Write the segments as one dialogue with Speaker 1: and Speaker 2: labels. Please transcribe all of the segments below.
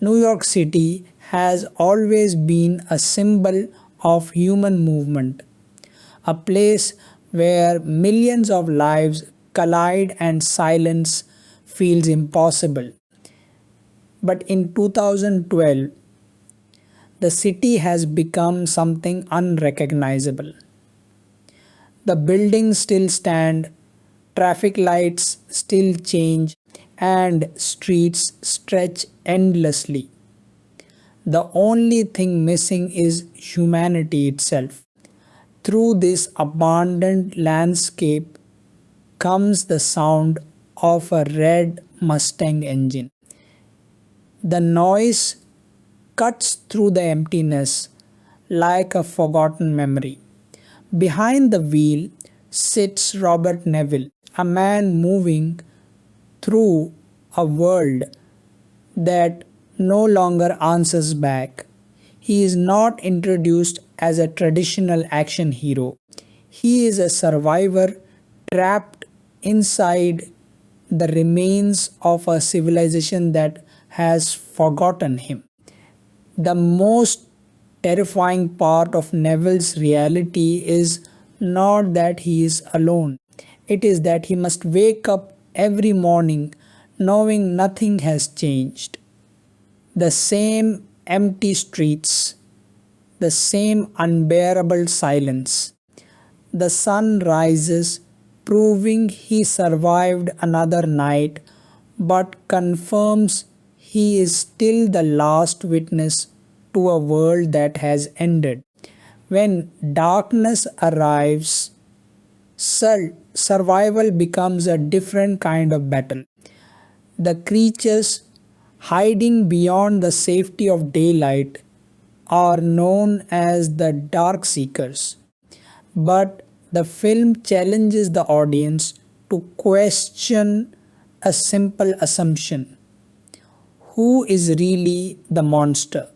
Speaker 1: New York City has always been a symbol of human movement, a place where millions of lives collide and silence feels impossible. But in 2012, the city has become something unrecognizable. The buildings still stand, traffic lights still change, and streets stretch endlessly. The only thing missing is humanity itself. Through this abandoned landscape comes the sound of a red Mustang engine. The noise cuts through the emptiness like a forgotten memory. Behind the wheel sits Robert Neville, a man moving through a world that no longer answers back. He is not introduced as a traditional action hero. He is a survivor trapped inside the remains of a civilization that has forgotten him. The most terrifying part of Neville's reality is not that he is alone, it is that he must wake up every morning knowing nothing has changed. The same empty streets, the same unbearable silence. The sun rises, proving he survived another night, but confirms he is still the last witness to a world that has ended. When darkness arrives, survival becomes a different kind of battle. The creatures hiding beyond the safety of daylight are known as the dark seekers. But the film challenges the audience to question a simple assumption: who is really the monster?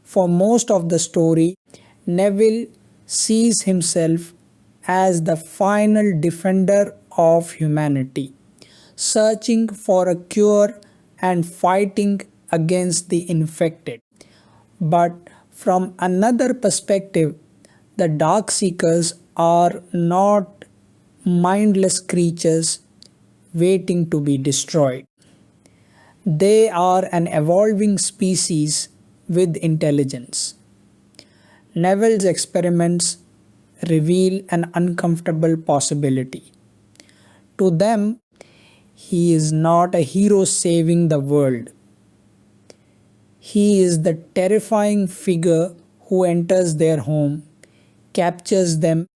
Speaker 1: For most of the story, Neville sees himself as the final defender of humanity, searching for a cure and fighting against the infected. But from another perspective, the dark seekers are not mindless creatures waiting to be destroyed. They are an evolving species with intelligence. Neville's experiments reveal an uncomfortable possibility. To them, he is not a hero saving the world. He is the terrifying figure who enters their home, captures them,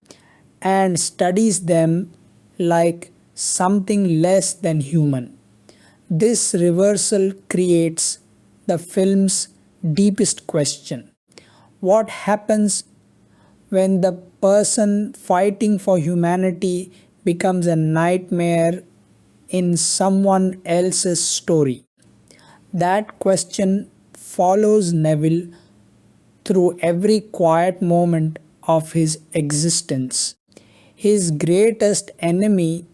Speaker 1: and studies them like something less than human. This reversal creates the film's deepest question: what happens when the person fighting for humanity becomes a nightmare in someone else's story? That question follows Neville through every quiet moment of his existence. His greatest enemy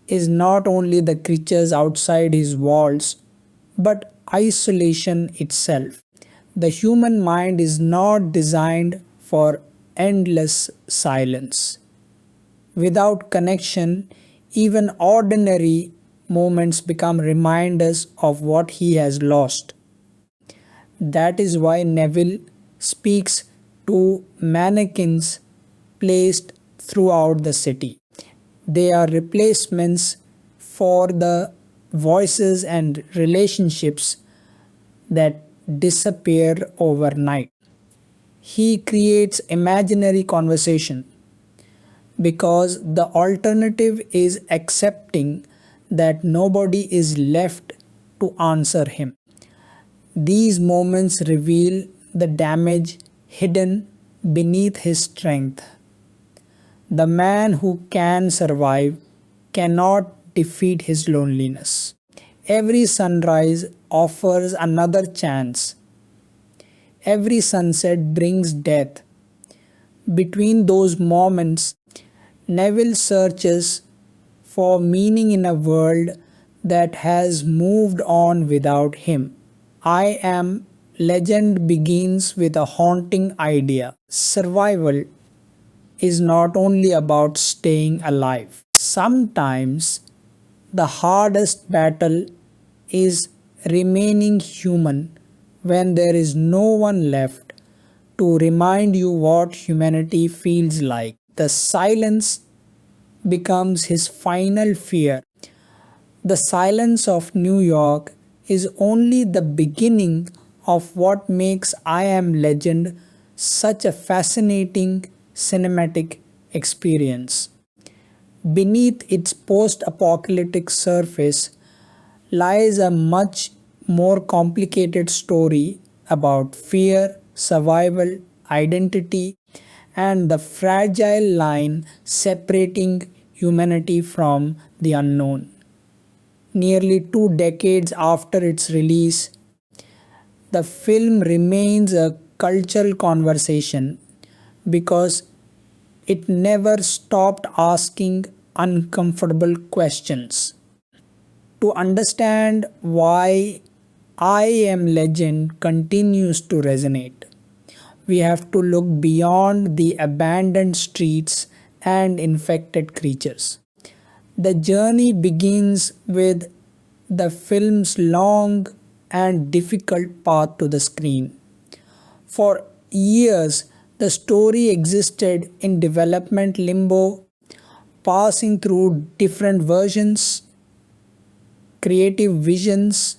Speaker 1: is not only the creatures outside his walls, but isolation itself. The human mind is not designed for endless silence. Without connection, even ordinary moments become reminders of what he has lost. That is why Neville speaks to mannequins placed throughout the city. They are replacements for the voices and relationships that disappear overnight. He creates imaginary conversation because the alternative is accepting that nobody is left to answer him. These moments reveal the damage hidden beneath his strength. The man who can survive cannot defeat his loneliness. Every sunrise offers another chance. Every sunset brings death. Between those moments, Neville searches for meaning in a world that has moved on without him. I Am Legend begins with a haunting idea. Survival is not only about staying alive. Sometimes the hardest battle is remaining human when there is no one left to remind you what humanity feels like. The silence becomes his final fear. The silence of New York is only the beginning of what makes I Am Legend such a fascinating cinematic experience. Beneath its post apocalyptic surface lies a much more complicated story about fear, survival, identity, and the fragile line separating humanity from the unknown. Nearly 2 decades after its release, the film remains a cultural conversation because it never stopped asking uncomfortable questions. To understand why I Am Legend continues to resonate, we have to look beyond the abandoned streets and infected creatures. The journey begins with the film's long and difficult path to the screen. For years, the story existed in development limbo, passing through different versions, creative visions,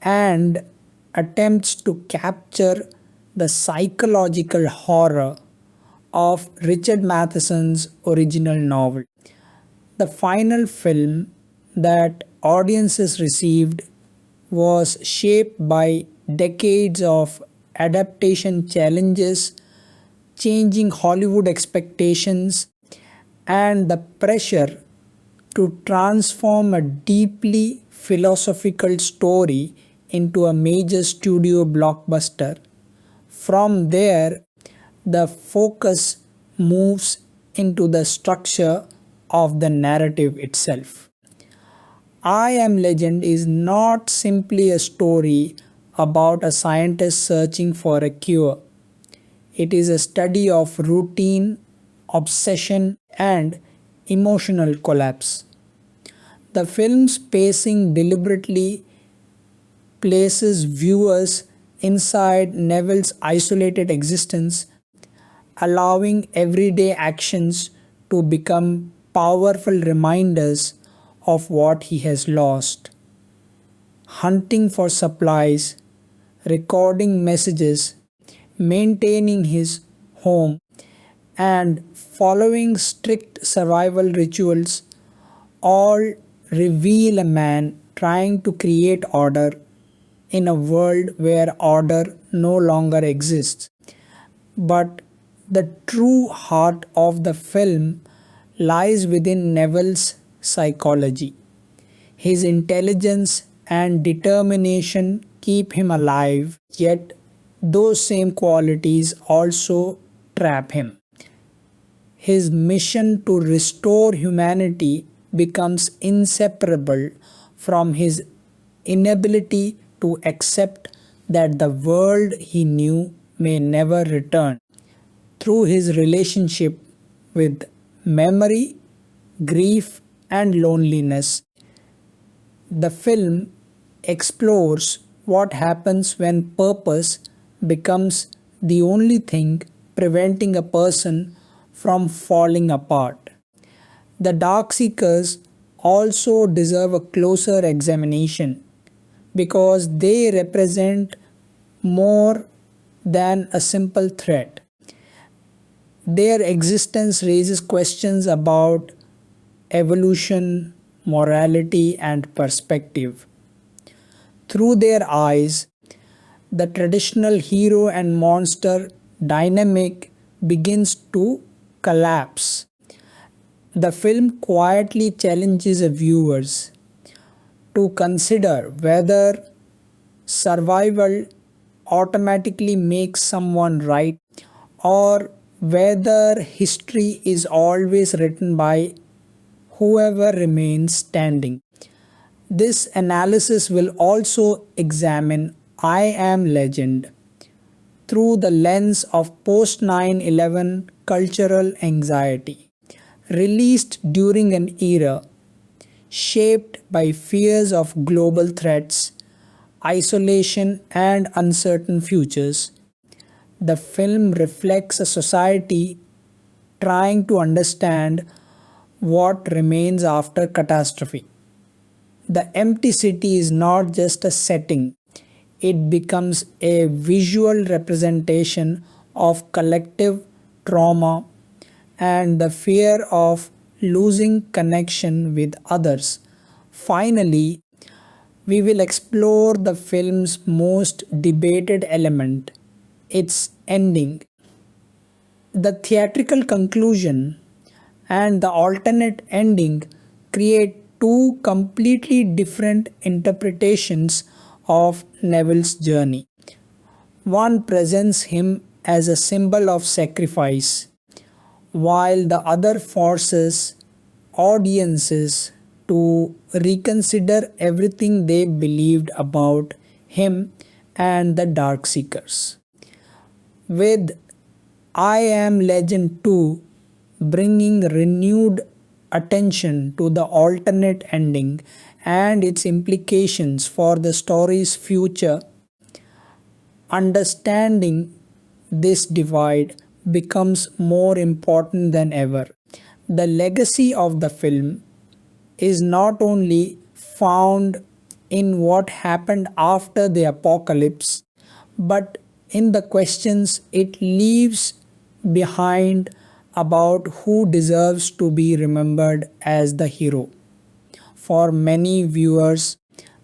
Speaker 1: and attempts to capture the psychological horror of Richard Matheson's original novel. The final film that audiences received was shaped by decades of adaptation challenges, changing Hollywood expectations, and the pressure to transform a deeply philosophical story into a major studio blockbuster. From there, the focus moves into the structure of the narrative itself. I Am Legend is not simply a story about a scientist searching for a cure. It is a study of routine, obsession, and emotional collapse. The film's pacing deliberately places viewers inside Neville's isolated existence, allowing everyday actions to become powerful reminders of what he has lost. Hunting for supplies, recording messages, maintaining his home, and following strict survival rituals all reveal a man trying to create order in a world where order no longer exists. But the true heart of the film lies within Neville's psychology. His intelligence and determination keep him alive, yet those same qualities also trap him. His mission to restore humanity becomes inseparable from his inability to accept that the world he knew may never return. Through his relationship with memory, grief, and loneliness, the film explores what happens when purpose becomes the only thing preventing a person from falling apart. The Darkseekers also deserve a closer examination because they represent more than a simple threat. Their existence raises questions about evolution, morality, and perspective. Through their eyes, the traditional hero and monster dynamic begins to collapse. The film quietly challenges the viewers to consider whether survival automatically makes someone right or whether history is always written by whoever remains standing. This analysis will also examine I Am Legend through the lens of post 9/11 cultural anxiety, released during an era shaped by fears of global threats, isolation, and uncertain futures. The film reflects a society trying to understand what remains after catastrophe. The empty city is not just a setting, it becomes a visual representation of collective trauma and the fear of losing connection with others. Finally, we will explore the film's most debated element, its ending. The theatrical conclusion and the alternate ending create two completely different interpretations of Neville's journey. One presents him as a symbol of sacrifice, while the other forces audiences to reconsider everything they believed about him and the Darkseekers. With I Am Legend 2 bringing renewed attention to the alternate ending and its implications for the story's future, understanding this divide becomes more important than ever. The legacy of the film is not only found in what happened after the apocalypse, but in the questions it leaves behind about who deserves to be remembered as the hero. For many viewers,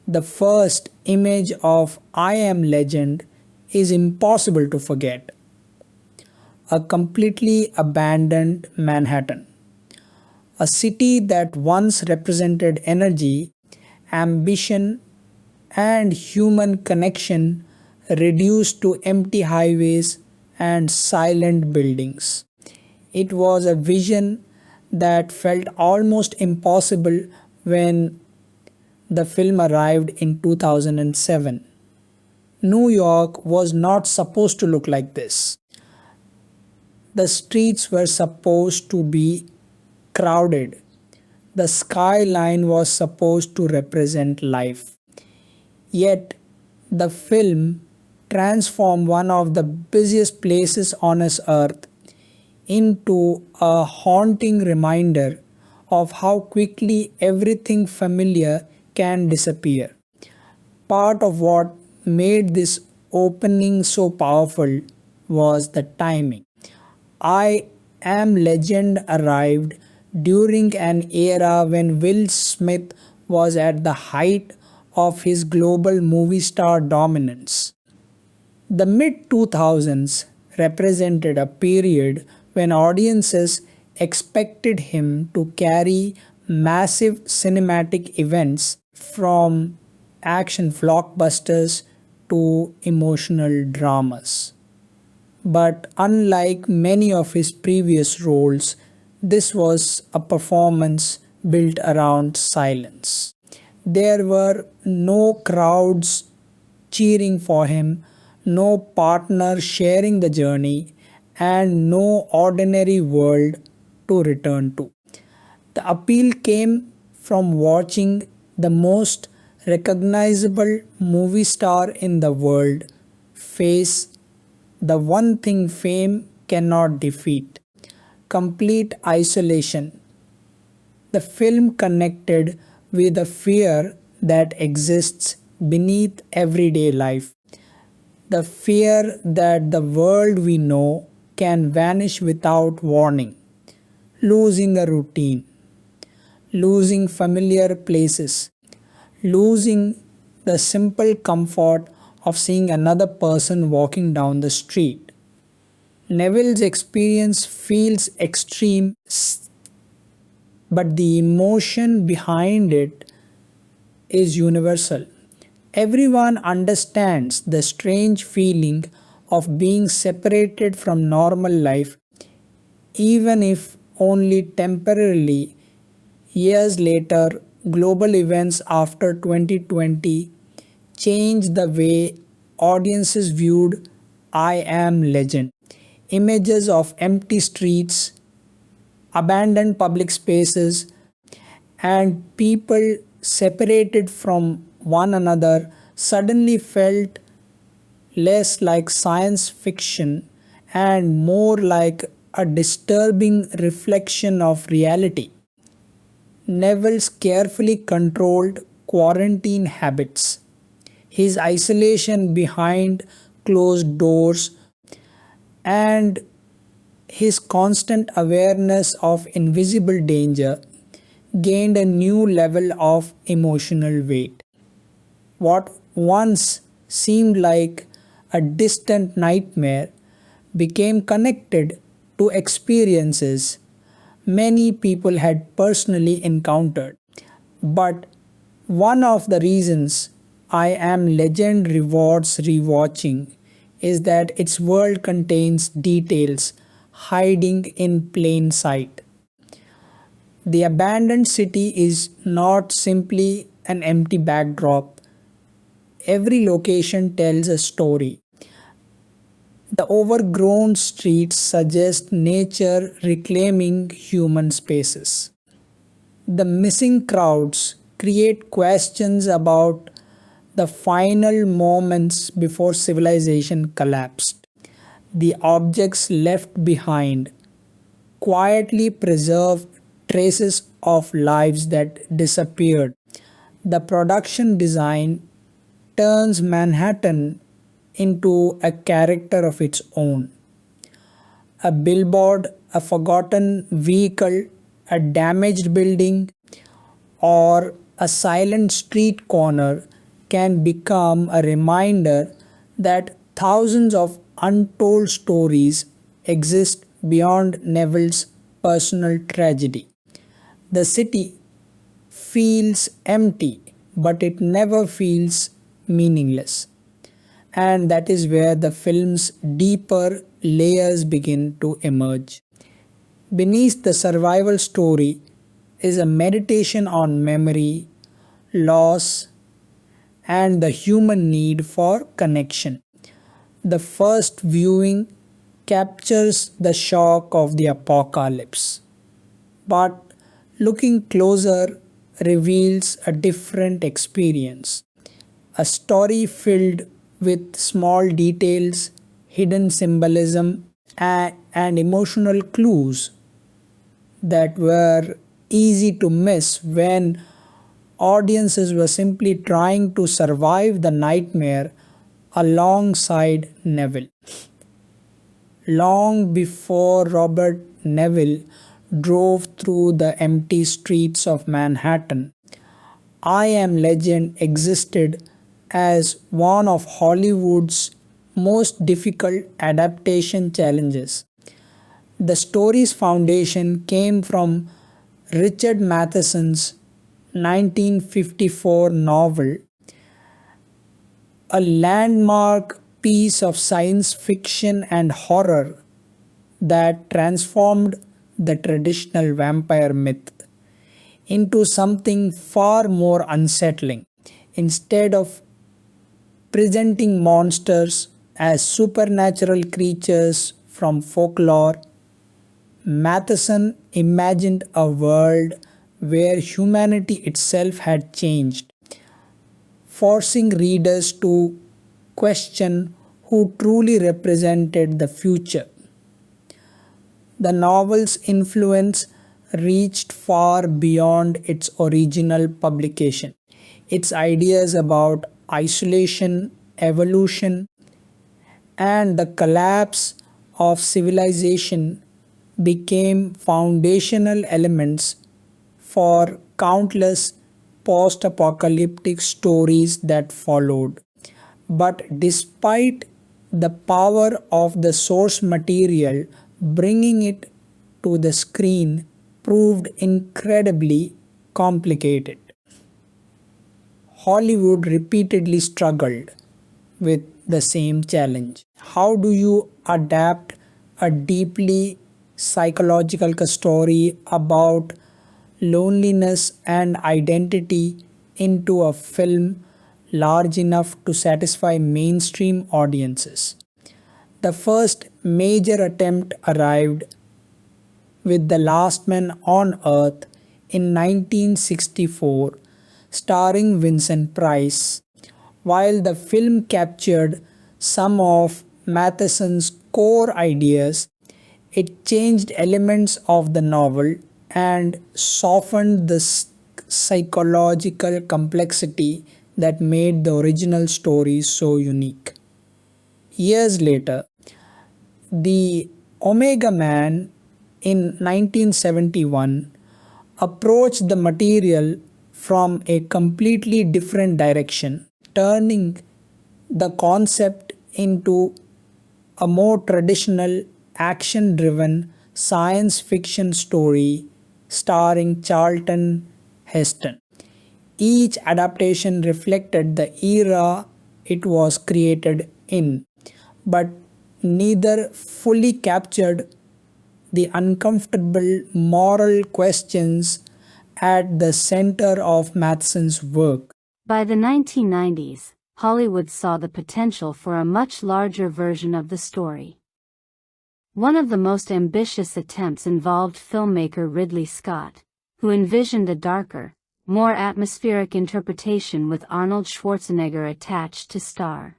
Speaker 1: the first image of I Am Legend is impossible to forget. A completely abandoned Manhattan, a city that once represented energy, ambition, and human connection reduced to empty highways and silent buildings. It was a vision that felt almost impossible when the film arrived in 2007. New York was not supposed to look like this. The streets were supposed to be crowded. The skyline was supposed to represent life. Yet, the film transformed one of the busiest places on this earth into a haunting reminder of how quickly everything familiar can disappear. Part of what made this opening so powerful was the timing. I Am Legend arrived during an era when Will Smith was at the height of his global movie star dominance. The mid 2000s represented a period when audiences expected him to carry massive cinematic events from action blockbusters to emotional dramas. But unlike many of his previous roles, this was a performance built around silence. There were no crowds cheering for him, no partner sharing the journey, and no ordinary world to return to. The appeal came from watching the most recognizable movie star in the world face the one thing fame cannot defeat: complete isolation. The film connected with a fear that exists beneath everyday life, the fear that the world we know can vanish without warning, losing a routine, losing familiar places, losing the simple comfort of seeing another person walking down the street. Neville's experience feels extreme, but the emotion behind it is universal. Everyone understands the strange feeling of being separated from normal life, even if only temporarily. Years later, global events after 2020 changed the way audiences viewed I Am Legend. Images of empty streets, abandoned public spaces, and people separated from one another suddenly felt less like science fiction and more like a disturbing reflection of reality. Neville's carefully controlled quarantine habits, his isolation behind closed doors, and his constant awareness of invisible danger gained a new level of emotional weight. What once seemed like a distant nightmare became connected to experiences many people had personally encountered. But one of the reasons I Am Legend rewards rewatching is that its world contains details hiding in plain sight. The abandoned city is not simply an empty backdrop. Every location tells a story. The overgrown streets suggest nature reclaiming human spaces. The missing crowds create questions about the final moments before civilization collapsed. The objects left behind quietly preserve traces of lives that disappeared. The production design turns Manhattan into a character of its own. A billboard, a forgotten vehicle, a damaged building, or a silent street corner can become a reminder that thousands of untold stories exist beyond Neville's personal tragedy. The city feels empty, but it never feels meaningless. And that is where the film's deeper layers begin to emerge. Beneath the survival story is a meditation on memory, loss, and the human need for connection. The first viewing captures the shock of the apocalypse, but looking closer reveals a different experience. A story filled with small details, hidden symbolism, and emotional clues that were easy to miss when audiences were simply trying to survive the nightmare alongside Neville. Long before Robert Neville drove through the empty streets of Manhattan, I Am Legend existed as one of Hollywood's most difficult adaptation challenges. The story's foundation came from Richard Matheson's 1954 novel, a landmark piece of science fiction and horror that transformed the traditional vampire myth into something far more unsettling. Instead of presenting monsters as supernatural creatures from folklore, Matheson imagined a world where humanity itself had changed, forcing readers to question who truly represented the future. The novel's influence reached far beyond its original publication. Its ideas about isolation, evolution, and the collapse of civilization became foundational elements for countless post apocalyptic stories that followed. But despite the power of the source material, bringing it to the screen proved incredibly complicated. Hollywood repeatedly struggled with the same challenge. How do you adapt a deeply psychological story about loneliness and identity into a film large enough to satisfy mainstream audiences. The first major attempt arrived with The Last Man on Earth in 1964, starring Vincent Price. While the film captured some of Matheson's core ideas, it changed elements of the novel and softened the psychological complexity that made the original story so unique. Years later, the Omega Man in 1971 approached the material from a completely different direction, turning the concept into a more traditional action driven science fiction story starring Charlton Heston. Each adaptation reflected the era it was created in, but neither fully captured the uncomfortable moral questions at the center of Matheson's work.
Speaker 2: By the 1990s, Hollywood saw the potential for a much larger version of the story. One of the most ambitious attempts involved filmmaker Ridley Scott, who envisioned a darker, more atmospheric interpretation with Arnold Schwarzenegger attached to star.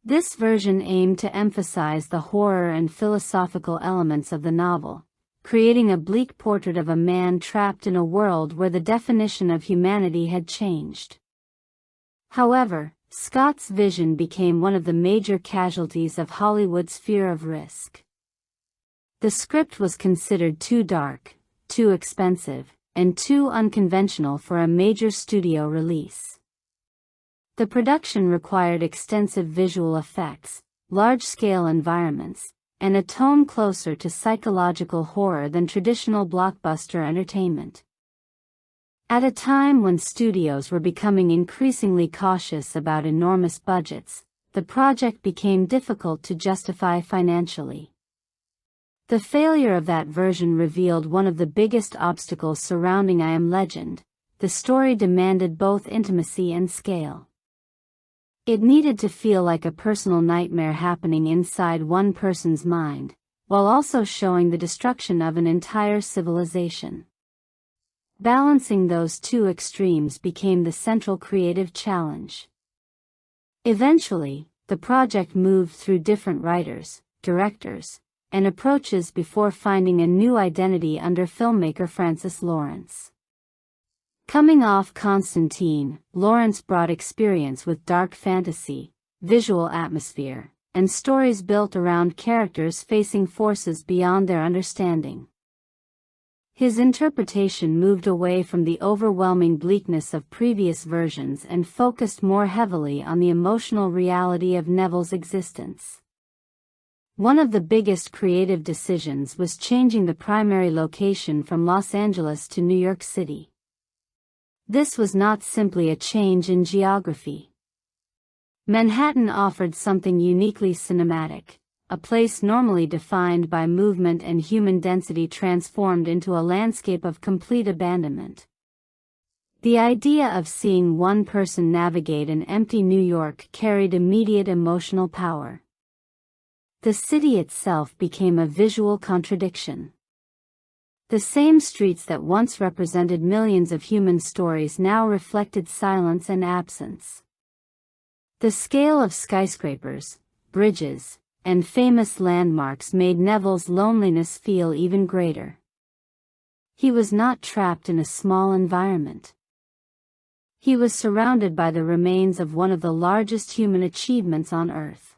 Speaker 2: This version aimed to emphasize the horror and philosophical elements of the novel, creating a bleak portrait of a man trapped in a world where the definition of humanity had changed. However, Scott's vision became one of the major casualties of Hollywood's fear of risk. The script was considered too dark, too expensive, and too unconventional for a major studio release. The production required extensive visual effects, large-scale environments, and a tone closer to psychological horror than traditional blockbuster entertainment. At a time when studios were becoming increasingly cautious about enormous budgets, the project became difficult to justify financially. The failure of that version revealed one of the biggest obstacles surrounding I Am Legend. The story demanded both intimacy and scale. It needed to feel like a personal nightmare happening inside one person's mind, while also showing the destruction of an entire civilization. Balancing those two extremes became the central creative challenge. Eventually, the project moved through different writers, directors, and approaches before finding a new identity under filmmaker Francis Lawrence. Coming off Constantine, Lawrence brought experience with dark fantasy, visual atmosphere, and stories built around characters facing forces beyond their understanding. His interpretation moved away from the overwhelming bleakness of previous versions and focused more heavily on the emotional reality of Neville's existence. One of the biggest creative decisions was changing the primary location from Los Angeles to New York City. This was not simply a change in geography. Manhattan offered something uniquely cinematic, a place normally defined by movement and human density transformed into a landscape of complete abandonment. The idea of seeing one person navigate an empty New York carried immediate emotional power. The city itself became a visual contradiction. The same streets that once represented millions of human stories now reflected silence and absence. The scale of skyscrapers, bridges, and famous landmarks made Neville's loneliness feel even greater. He was not trapped in a small environment. He was surrounded by the remains of one of the largest human achievements on Earth.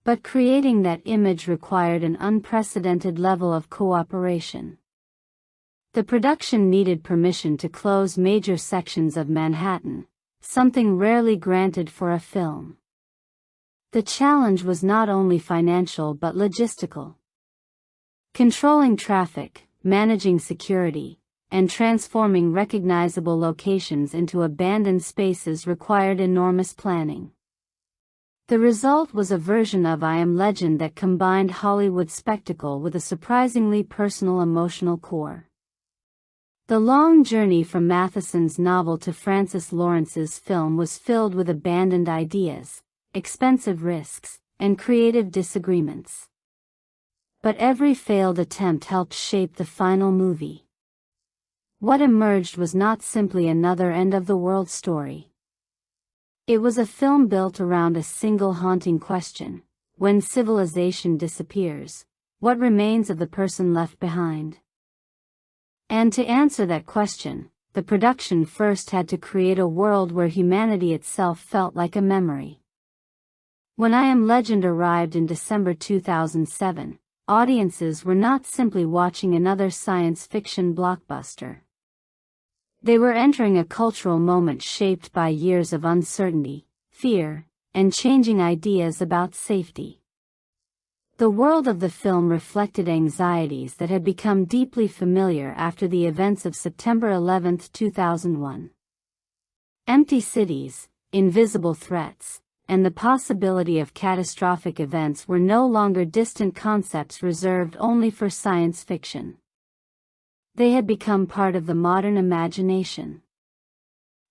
Speaker 2: But creating that image required an unprecedented level of cooperation. The production needed permission to close major sections of Manhattan, something rarely granted for a film. The challenge was not only financial but logistical. Controlling traffic, managing security, and transforming recognizable locations into abandoned spaces required enormous planning. The result was a version of I Am Legend that combined Hollywood spectacle with a surprisingly personal emotional core. The long journey from Matheson's novel to Francis Lawrence's film was filled with abandoned ideas, expensive risks, and creative disagreements. But every failed attempt helped shape the final movie. What emerged was not simply another end-of-the-world story. It was a film built around a single haunting question: when civilization disappears, what remains of the person left behind? And to answer that question, the production first had to create a world where humanity itself felt like a memory. When I Am Legend arrived in December 2007, audiences were not simply watching another science fiction blockbuster. They were entering a cultural moment shaped by years of uncertainty, fear, and changing ideas about safety. The world of the film reflected anxieties that had become deeply familiar after the events of September 11, 2001. Empty cities, invisible threats, and the possibility of catastrophic events were no longer distant concepts reserved only for science fiction. They had become part of the modern imagination.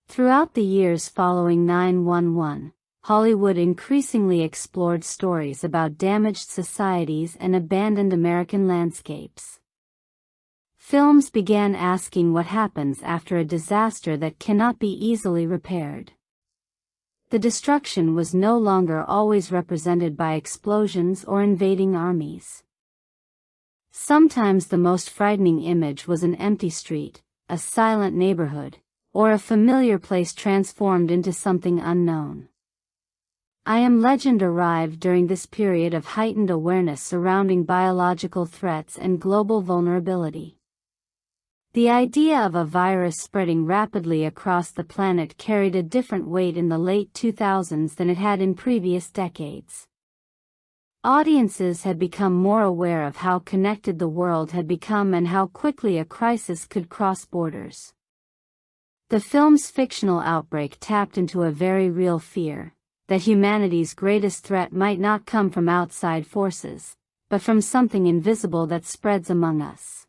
Speaker 2: Throughout the years following 9/11, Hollywood increasingly explored stories about damaged societies and abandoned American landscapes. Films began asking what happens after a disaster that cannot be easily repaired. The destruction was no longer always represented by explosions or invading armies. Sometimes the most frightening image was an empty street, a silent neighborhood, or a familiar place transformed into something unknown. I Am Legend arrived during this period of heightened awareness surrounding biological threats and global vulnerability. The idea of a virus spreading rapidly across the planet carried a different weight in the late 2000s than it had in previous decades. Audiences had become more aware of how connected the world had become and how quickly a crisis could cross borders. The film's fictional outbreak tapped into a very real fear: that humanity's greatest threat might not come from outside forces, but from something invisible that spreads among us.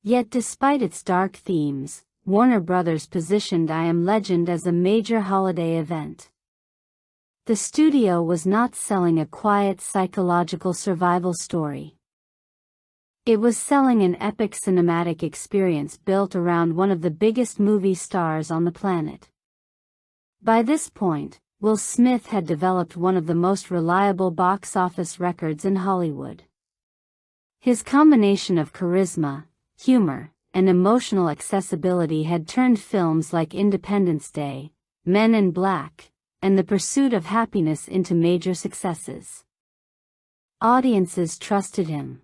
Speaker 2: Yet despite its dark themes, Warner Bros. Positioned I Am Legend as a major holiday event. The studio was not selling a quiet psychological survival story. It was selling an epic cinematic experience built around one of the biggest movie stars on the planet. By this point, Will Smith had developed one of the most reliable box office records in Hollywood. His combination of charisma, humor, and emotional accessibility had turned films like Independence Day, Men in Black, and The Pursuit of Happiness into major successes. Audiences trusted him.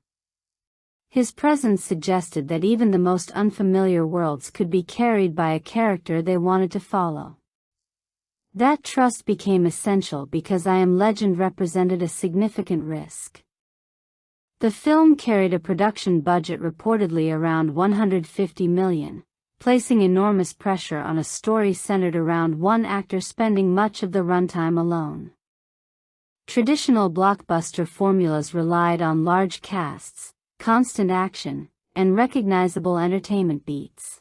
Speaker 2: His presence suggested that even the most unfamiliar worlds could be carried by a character they wanted to follow. That trust became essential because I Am Legend represented a significant risk. The film carried a production budget reportedly around $150 million, placing enormous pressure on a story centered around one actor spending much of the runtime alone. Traditional blockbuster formulas relied on large casts, constant action, and recognizable entertainment beats.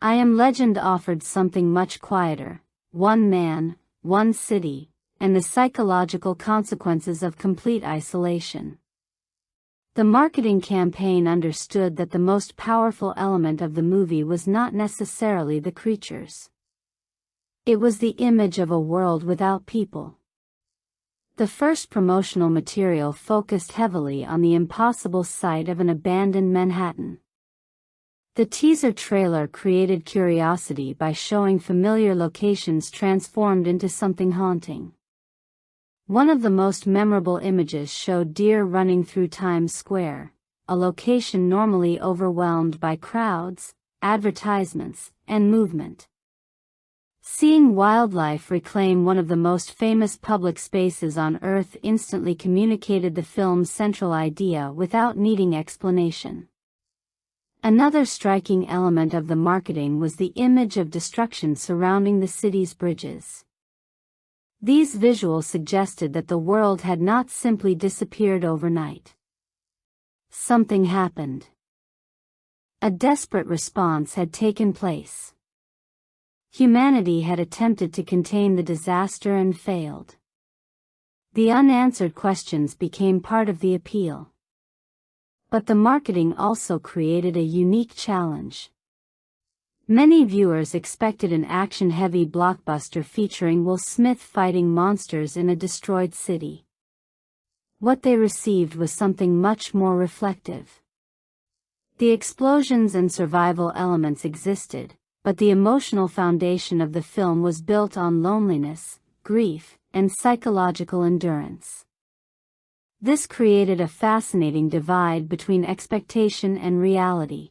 Speaker 2: I Am Legend offered something much quieter: one man, one city, and the psychological consequences of complete isolation. The marketing campaign understood that the most powerful element of the movie was not necessarily the creatures. It was the image of a world without people. The first promotional material focused heavily on the impossible sight of an abandoned Manhattan. The teaser trailer created curiosity by showing familiar locations transformed into something haunting. One of the most memorable images showed deer running through Times Square, a location normally overwhelmed by crowds, advertisements, and movement. Seeing wildlife reclaim one of the most famous public spaces on Earth instantly communicated the film's central idea without needing explanation. Another striking element of the marketing was the image of destruction surrounding the city's bridges. These visuals suggested that the world had not simply disappeared overnight. Something happened. A desperate response had taken place. Humanity had attempted to contain the disaster and failed. The unanswered questions became part of the appeal. But the marketing also created a unique challenge. Many viewers expected an action-heavy blockbuster featuring Will Smith fighting monsters in a destroyed city. What they received was something much more reflective. The explosions and survival elements existed, but the emotional foundation of the film was built on loneliness, grief, and psychological endurance. This created a fascinating divide between expectation and reality.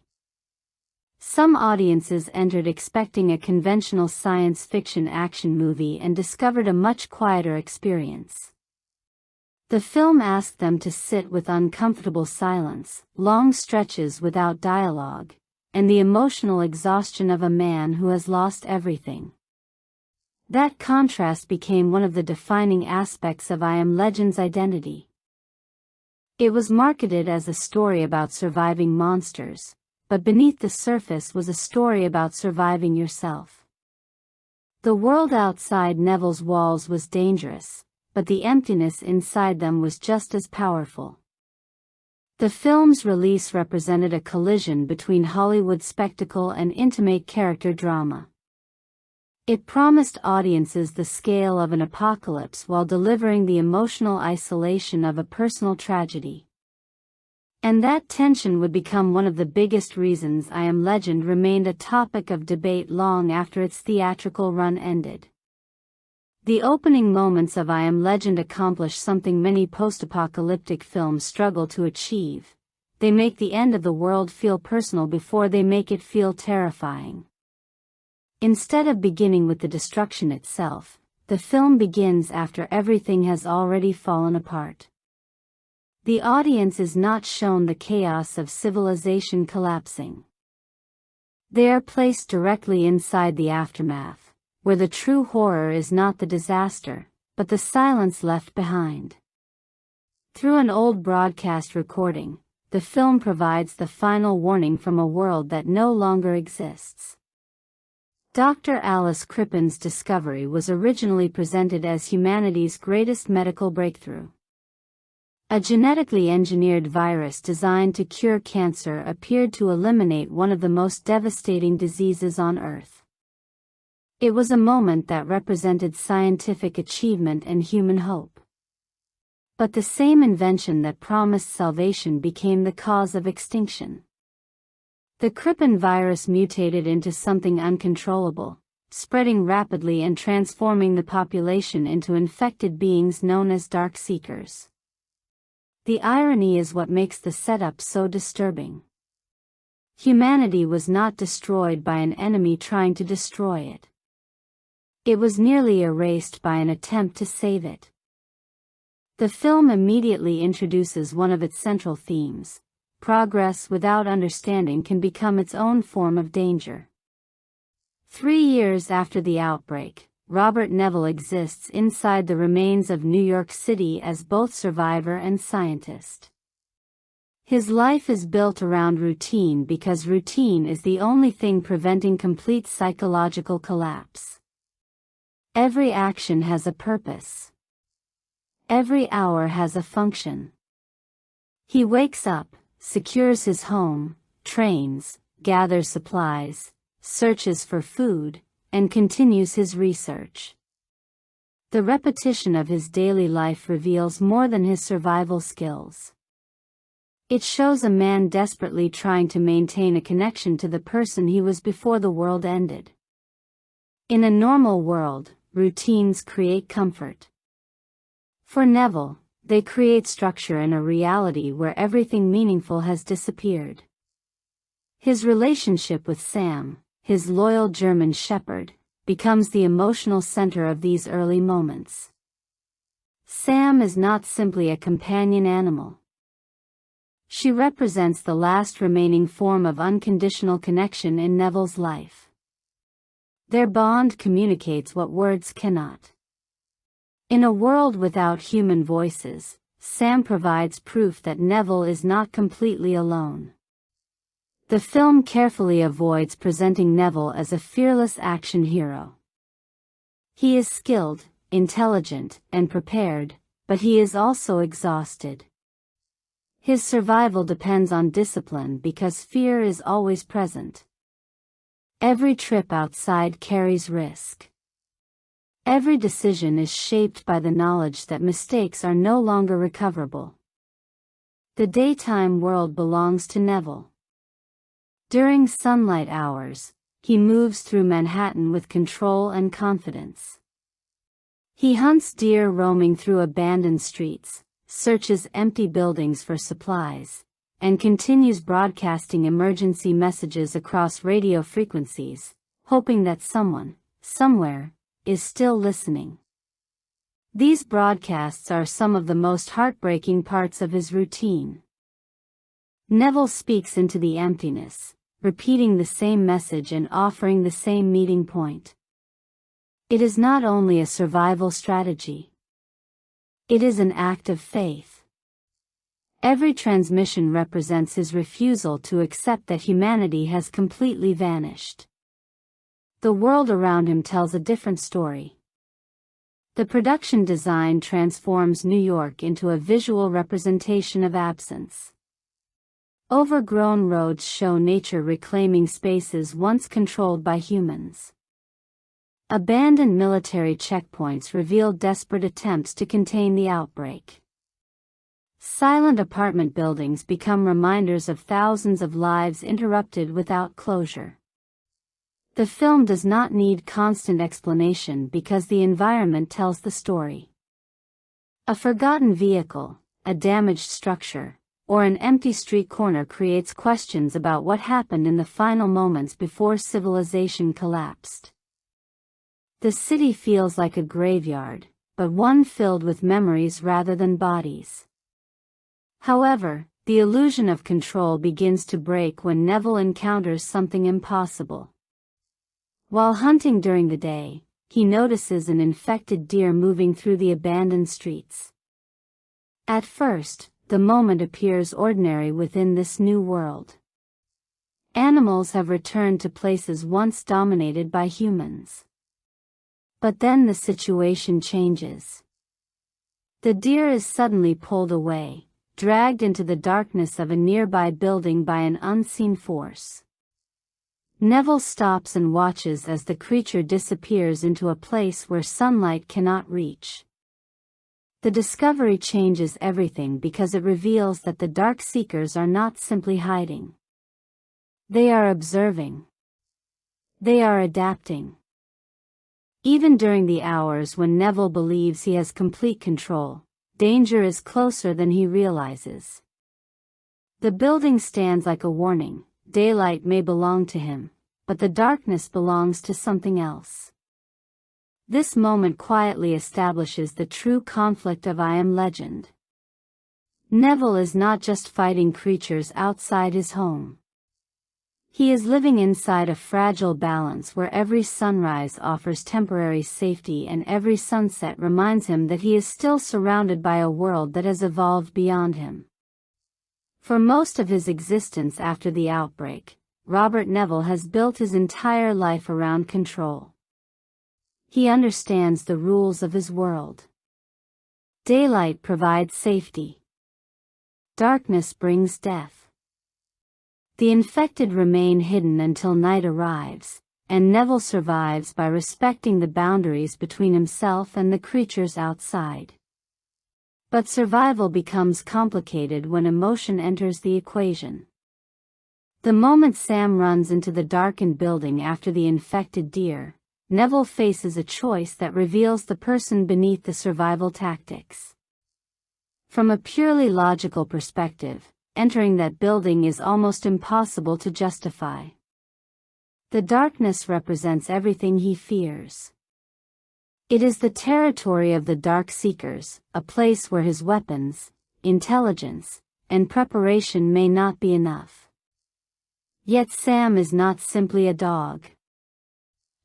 Speaker 2: Some audiences entered expecting a conventional science fiction action movie and discovered a much quieter experience. The film asked them to sit with uncomfortable silence, long stretches without dialogue, and the emotional exhaustion of a man who has lost everything. That contrast became one of the defining aspects of I Am Legend's identity. It was marketed as a story about surviving monsters, but beneath the surface was a story about surviving yourself. The world outside Neville's walls was dangerous, but the emptiness inside them was just as powerful. The film's release represented a collision between Hollywood spectacle and intimate character drama. It promised audiences the scale of an apocalypse while delivering the emotional isolation of a personal tragedy. And that tension would become one of the biggest reasons I Am Legend remained a topic of debate long after its theatrical run ended. The opening moments of I Am Legend accomplish something many post-apocalyptic films struggle to achieve. They make the end of the world feel personal before they make it feel terrifying. Instead of beginning with the destruction itself, the film begins after everything has already fallen apart. The audience is not shown the chaos of civilization collapsing. They are placed directly inside the aftermath, where the true horror is not the disaster, but the silence left behind. Through an old broadcast recording, the film provides the final warning from a world that no longer exists. Dr. Alice Crippen's discovery was originally presented as humanity's greatest medical breakthrough. A genetically engineered virus designed to cure cancer appeared to eliminate one of the most devastating diseases on Earth. It was a moment that represented scientific achievement and human hope. But the same invention that promised salvation became the cause of extinction. The Crippen virus mutated into something uncontrollable, spreading rapidly and transforming the population into infected beings known as dark seekers. The irony is what makes the setup so disturbing. Humanity was not destroyed by an enemy trying to destroy it. It was nearly erased by an attempt to save it. The film immediately introduces one of its central themes: progress without understanding can become its own form of danger. 3 years after the outbreak, Robert Neville exists inside the remains of New York City as both survivor and scientist. His life is built around routine because routine is the only thing preventing complete psychological collapse. Every action has a purpose. Every hour has a function. He wakes up, secures his home, trains, gathers supplies, searches for food, and continues his research. The repetition of his daily life reveals more than his survival skills. It shows a man desperately trying to maintain a connection to the person he was before the world ended. In a normal world, routines create comfort. For Neville, they create structure in a reality where everything meaningful has disappeared. His relationship with Sam, his loyal German shepherd, becomes the emotional center of these early moments. Sam is not simply a companion animal. She represents the last remaining form of unconditional connection in Neville's life. Their bond communicates what words cannot. In a world without human voices, Sam provides proof that Neville is not completely alone. The film carefully avoids presenting Neville as a fearless action hero. He is skilled, intelligent, and prepared, but he is also exhausted. His survival depends on discipline because fear is always present. Every trip outside carries risk. Every decision is shaped by the knowledge that mistakes are no longer recoverable. The daytime world belongs to Neville. During sunlight hours, he moves through Manhattan with control and confidence. He hunts deer roaming through abandoned streets, searches empty buildings for supplies, and continues broadcasting emergency messages across radio frequencies, hoping that someone, somewhere, is still listening. These broadcasts are some of the most heartbreaking parts of his routine. Neville speaks into the emptiness, repeating the same message and offering the same meeting point. It is not only a survival strategy. It is an act of faith. Every transmission represents his refusal to accept that humanity has completely vanished. The world around him tells a different story. The production design transforms New York into a visual representation of absence. Overgrown roads show nature reclaiming spaces once controlled by humans. Abandoned military checkpoints reveal desperate attempts to contain the outbreak. Silent apartment buildings become reminders of thousands of lives interrupted without closure. The film does not need constant explanation because the environment tells the story. A forgotten vehicle, a damaged structure, or an empty street corner creates questions about what happened in the final moments before civilization collapsed. The city feels like a graveyard, but one filled with memories rather than bodies. However, the illusion of control begins to break when Neville encounters something impossible. While hunting during the day, he notices an infected deer moving through the abandoned streets. At first, the moment appears ordinary within this new world. Animals have returned to places once dominated by humans. But then the situation changes. The deer is suddenly pulled away, dragged into the darkness of a nearby building by an unseen force. Neville stops and watches as the creature disappears into a place where sunlight cannot reach. The discovery changes everything because it reveals that the Dark Seekers are not simply hiding. They are observing. They are adapting. Even during the hours when Neville believes he has complete control, danger is closer than he realizes. The building stands like a warning. Daylight may belong to him, but the darkness belongs to something else. This moment quietly establishes the true conflict of I Am Legend. Neville is not just fighting creatures outside his home. He is living inside a fragile balance where every sunrise offers temporary safety and every sunset reminds him that he is still surrounded by a world that has evolved beyond him. For most of his existence after the outbreak, Robert Neville has built his entire life around control. He understands the rules of his world. Daylight provides safety. Darkness brings death. The infected remain hidden until night arrives, and Neville survives by respecting the boundaries between himself and the creatures outside. But survival becomes complicated when emotion enters the equation. The moment Sam runs into the darkened building after the infected deer, Neville faces a choice that reveals the person beneath the survival tactics. From a purely logical perspective, entering that building is almost impossible to justify. The darkness represents everything he fears. It is the territory of the Dark Seekers, a place where his weapons, intelligence, and preparation may not be enough. Yet Sam is not simply a dog.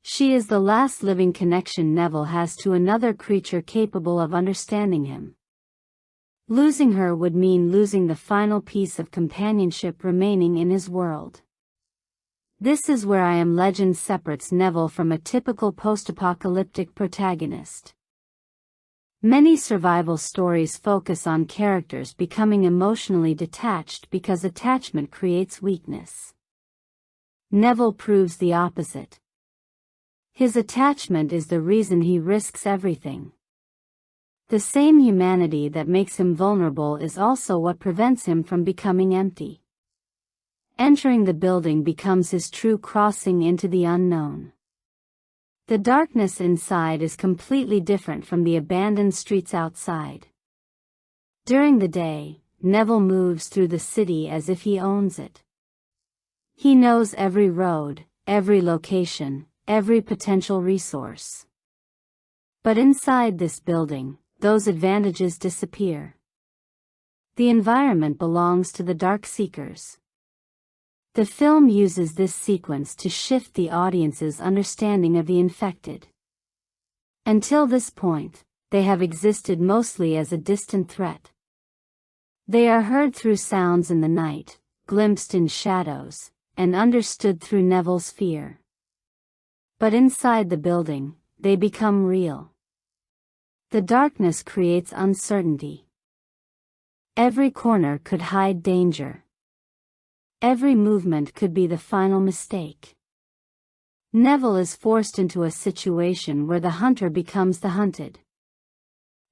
Speaker 2: She is the last living connection Neville has to another creature capable of understanding him. Losing her would mean losing the final piece of companionship remaining in his world. This is where I Am Legend separates Neville from a typical post-apocalyptic protagonist. Many survival stories focus on characters becoming emotionally detached because attachment creates weakness. Neville proves the opposite. His attachment is the reason he risks everything. The same humanity that makes him vulnerable is also what prevents him from becoming empty. Entering the building becomes his true crossing into the unknown. The darkness inside is completely different from the abandoned streets outside. During the day, Neville moves through the city as if he owns it. He knows every road, every location, every potential resource. But inside this building, those advantages disappear. The environment belongs to the Dark Seekers. The film uses this sequence to shift the audience's understanding of the infected. Until this point, they have existed mostly as a distant threat. They are heard through sounds in the night, glimpsed in shadows, and understood through Neville's fear. But inside the building, they become real. The darkness creates uncertainty. Every corner could hide danger. Every movement could be the final mistake. Neville is forced into a situation where the hunter becomes the hunted.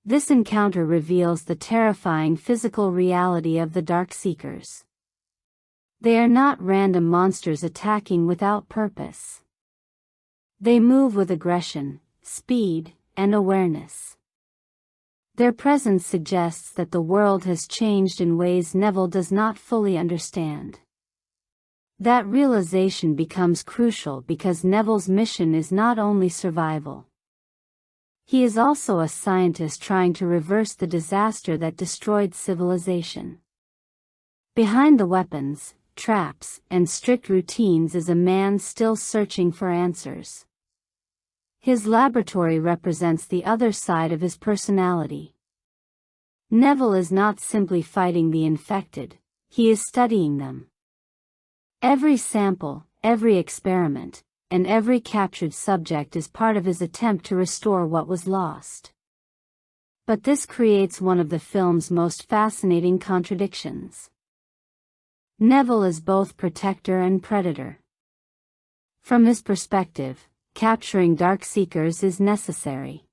Speaker 2: This encounter reveals the terrifying physical reality of the Dark Seekers. They are not random monsters attacking without purpose. They move with aggression, speed, and awareness. Their presence suggests that the world has changed in ways Neville does not fully understand. That realization becomes crucial because Neville's mission is not only survival. He is also a scientist trying to reverse the disaster that destroyed civilization. Behind the weapons, traps, and strict routines is a man still searching for answers. His laboratory represents the other side of his personality. Neville is not simply fighting the infected, he is studying them. Every sample, every experiment, and every captured subject is part of his attempt to restore what was lost. But this creates one of the film's most fascinating contradictions. Neville is both protector and predator. From his perspective, capturing Dark Seekers is necessary.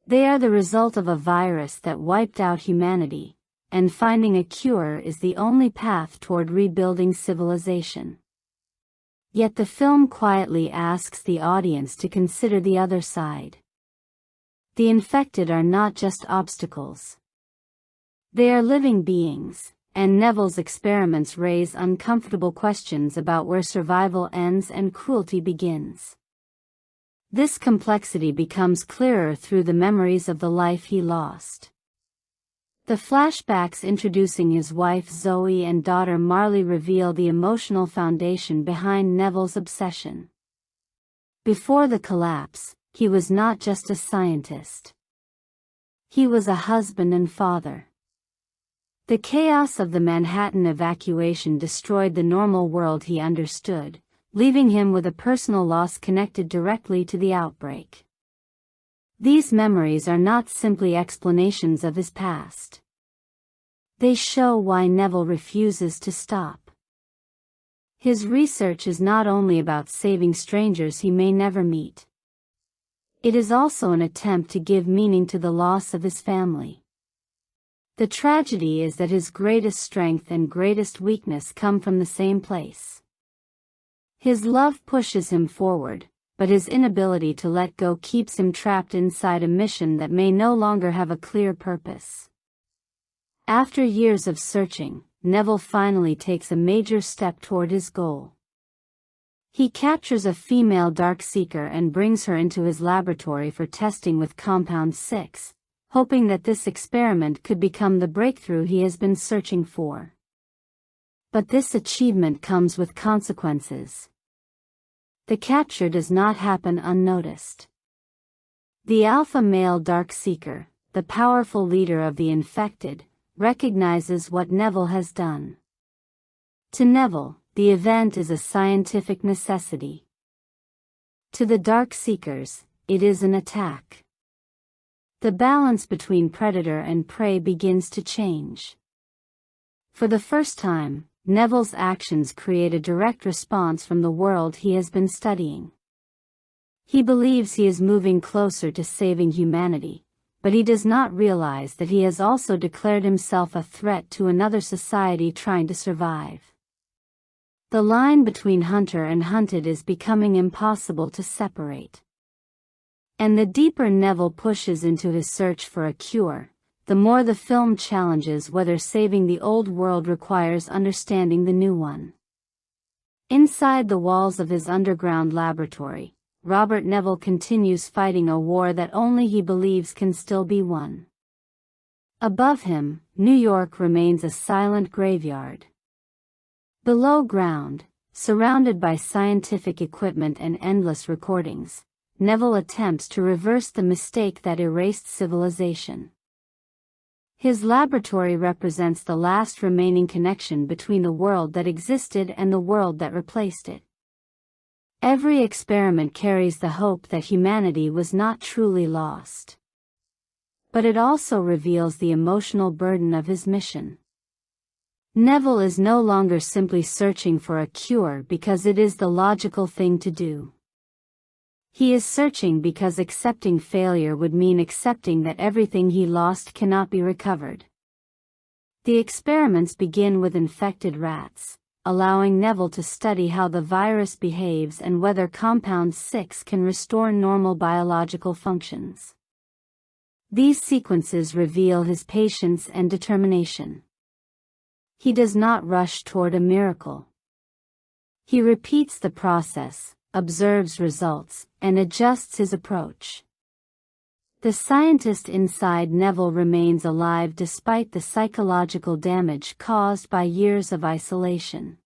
Speaker 2: They are the result of a virus that wiped out humanity, and finding a cure is the only path toward rebuilding civilization. Yet the film quietly asks the audience to consider the other side. The infected are not just obstacles. They are living beings, and Neville's experiments raise uncomfortable questions about where survival ends and cruelty begins. This complexity becomes clearer through the memories of the life he lost. The flashbacks introducing his wife Zoe and daughter Marley reveal the emotional foundation behind Neville's obsession. Before the collapse, he was not just a scientist. He was a husband and father. The chaos of the Manhattan evacuation destroyed the normal world he understood, leaving him with a personal loss connected directly to the outbreak. These memories are not simply explanations of his past. They show why Neville refuses to stop. His research is not only about saving strangers he may never meet. It is also an attempt to give meaning to the loss of his family. The tragedy is that his greatest strength and greatest weakness come from the same place. His love pushes him forward, but his inability to let go keeps him trapped inside a mission that may no longer have a clear purpose. After years of searching, Neville finally takes a major step toward his goal. He captures a female Dark Seeker and brings her into his laboratory for testing with Compound 6, hoping that this experiment could become the breakthrough he has been searching for. But this achievement comes with consequences. The capture does not happen unnoticed. The alpha male Dark Seeker, the powerful leader of the infected, recognizes what Neville has done. To Neville, the event is a scientific necessity. To the dark seekers, it is an attack. The balance between predator and prey begins to change. For the first time, Neville's actions create a direct response from the world he has been studying. He believes he is moving closer to saving humanity, but he does not realize that he has also declared himself a threat to another society trying to survive. The line between hunter and hunted is becoming impossible to separate. And the deeper Neville pushes into his search for a cure, the more the film challenges whether saving the old world requires understanding the new one. Inside the walls of his underground laboratory, Robert Neville continues fighting a war that only he believes can still be won. Above him, New York remains a silent graveyard. Below ground, surrounded by scientific equipment and endless recordings, Neville attempts to reverse the mistake that erased civilization. His laboratory represents the last remaining connection between the world that existed and the world that replaced it. Every experiment carries the hope that humanity was not truly lost. But it also reveals the emotional burden of his mission. Neville is no longer simply searching for a cure because it is the logical thing to do. He is searching because accepting failure would mean accepting that everything he lost cannot be recovered. The experiments begin with infected rats, allowing Neville to study how the virus behaves and whether Compound 6 can restore normal biological functions. These sequences reveal his patience and determination. He does not rush toward a miracle. He repeats the process, observes results, and adjusts his approach. The scientist inside Neville remains alive despite the psychological damage caused by years of isolation.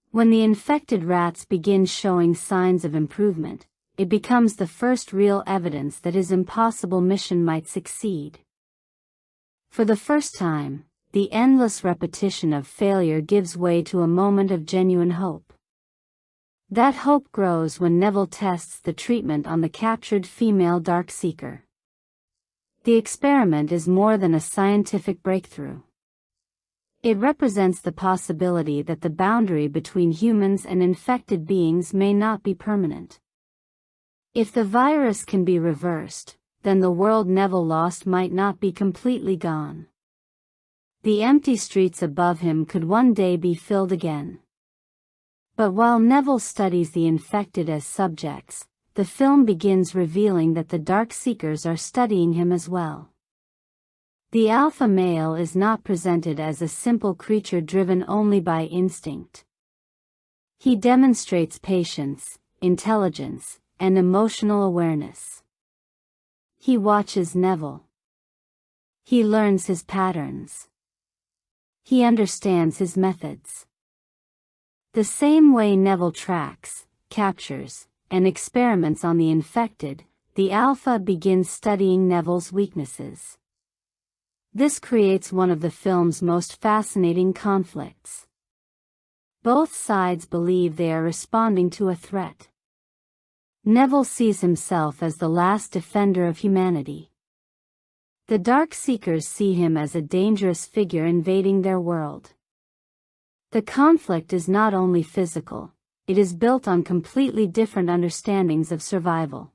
Speaker 2: When the infected rats begin showing signs of improvement, it becomes the first real evidence that his impossible mission might succeed. For the first time, the endless repetition of failure gives way to a moment of genuine hope. That hope grows when Neville tests the treatment on the captured female dark seeker. The experiment is more than a scientific breakthrough. It represents the possibility that the boundary between humans and infected beings may not be permanent. If the virus can be reversed, then the world Neville lost might not be completely gone. The empty streets above him could one day be filled again. But while Neville studies the infected as subjects, the film begins revealing that the Dark Seekers are studying him as well. The alpha male is not presented as a simple creature driven only by instinct. He demonstrates patience, intelligence, and emotional awareness. He watches Neville. He learns his patterns. He understands his methods. The same way Neville tracks, captures, and experiments on the infected, the alpha begins studying Neville's weaknesses. This creates one of the film's most fascinating conflicts. Both sides believe they are responding to a threat. Neville sees himself as the last defender of humanity. The Dark Seekers see him as a dangerous figure invading their world. The conflict is not only physical, it is built on completely different understandings of survival.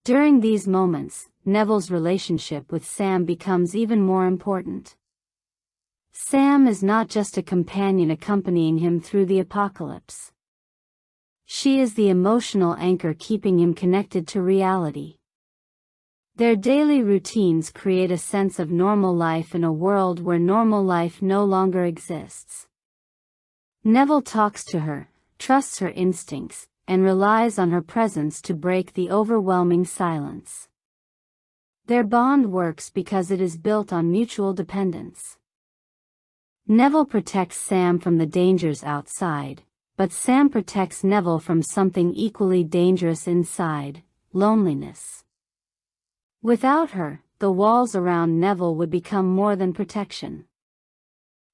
Speaker 2: During these moments, Neville's relationship with Sam becomes even more important. Sam is not just a companion accompanying him through the apocalypse. She is the emotional anchor keeping him connected to reality. Their daily routines create a sense of normal life in a world where normal life no longer exists. Neville talks to her, trusts her instincts, and relies on her presence to break the overwhelming silence. Their bond works because it is built on mutual dependence. Neville protects Sam from the dangers outside, but Sam protects Neville from something equally dangerous inside, loneliness. Without her, the walls around Neville would become more than protection.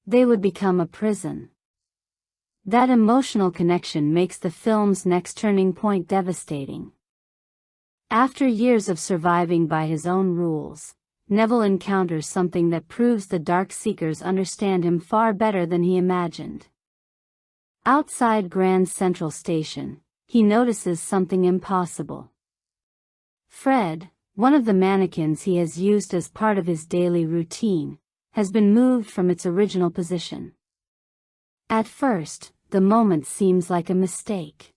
Speaker 2: They would become a prison. That emotional connection makes the film's next turning point devastating. After years of surviving by his own rules, Neville encounters something that proves the Darkseekers understand him far better than he imagined. Outside Grand Central Station, he notices something impossible. Fred, one of the mannequins he has used as part of his daily routine, has been moved from its original position. At first, the moment seems like a mistake.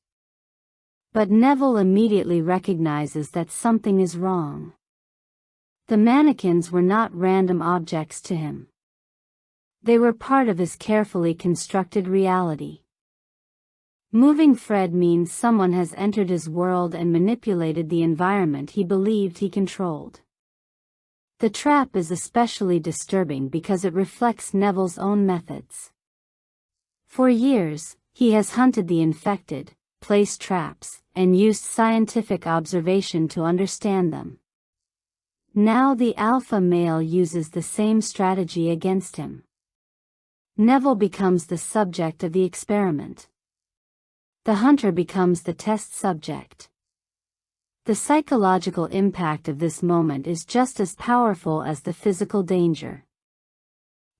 Speaker 2: But Neville immediately recognizes that something is wrong. The mannequins were not random objects to him. They were part of his carefully constructed reality. Moving Fred means someone has entered his world and manipulated the environment he believed he controlled. The trap is especially disturbing because it reflects Neville's own methods. For years, he has hunted the infected, placed traps, and used scientific observation to understand them. Now the alpha male uses the same strategy against him. Neville becomes the subject of the experiment. The hunter becomes the test subject. The psychological impact of this moment is just as powerful as the physical danger.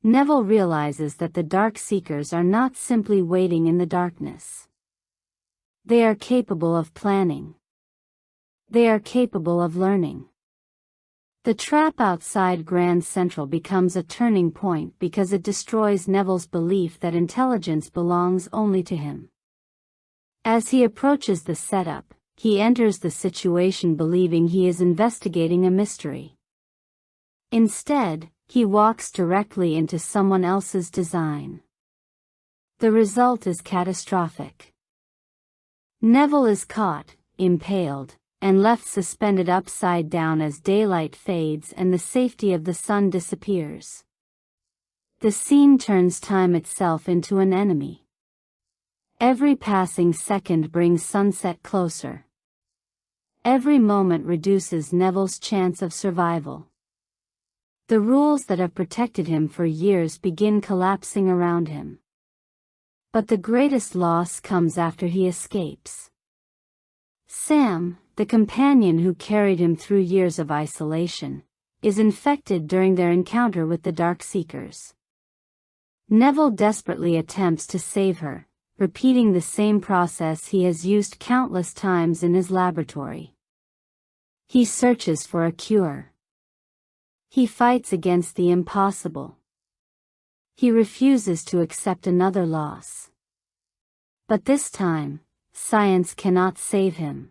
Speaker 2: Neville realizes that the Darkseekers are not simply waiting in the darkness. They are capable of planning. They are capable of learning. The trap outside Grand Central becomes a turning point because it destroys Neville's belief that intelligence belongs only to him. As he approaches the setup, he enters the situation believing he is investigating a mystery. Instead, he walks directly into someone else's design. The result is catastrophic. Neville is caught, impaled, and left suspended upside down as daylight fades and the safety of the sun disappears. The scene turns time itself into an enemy. Every passing second brings sunset closer. Every moment reduces Neville's chance of survival. The rules that have protected him for years begin collapsing around him. But the greatest loss comes after he escapes. Sam, the companion who carried him through years of isolation, is infected during their encounter with the Darkseekers. Neville desperately attempts to save her, repeating the same process he has used countless times in his laboratory. He searches for a cure. He fights against the impossible. He refuses to accept another loss. But this time, science cannot save him.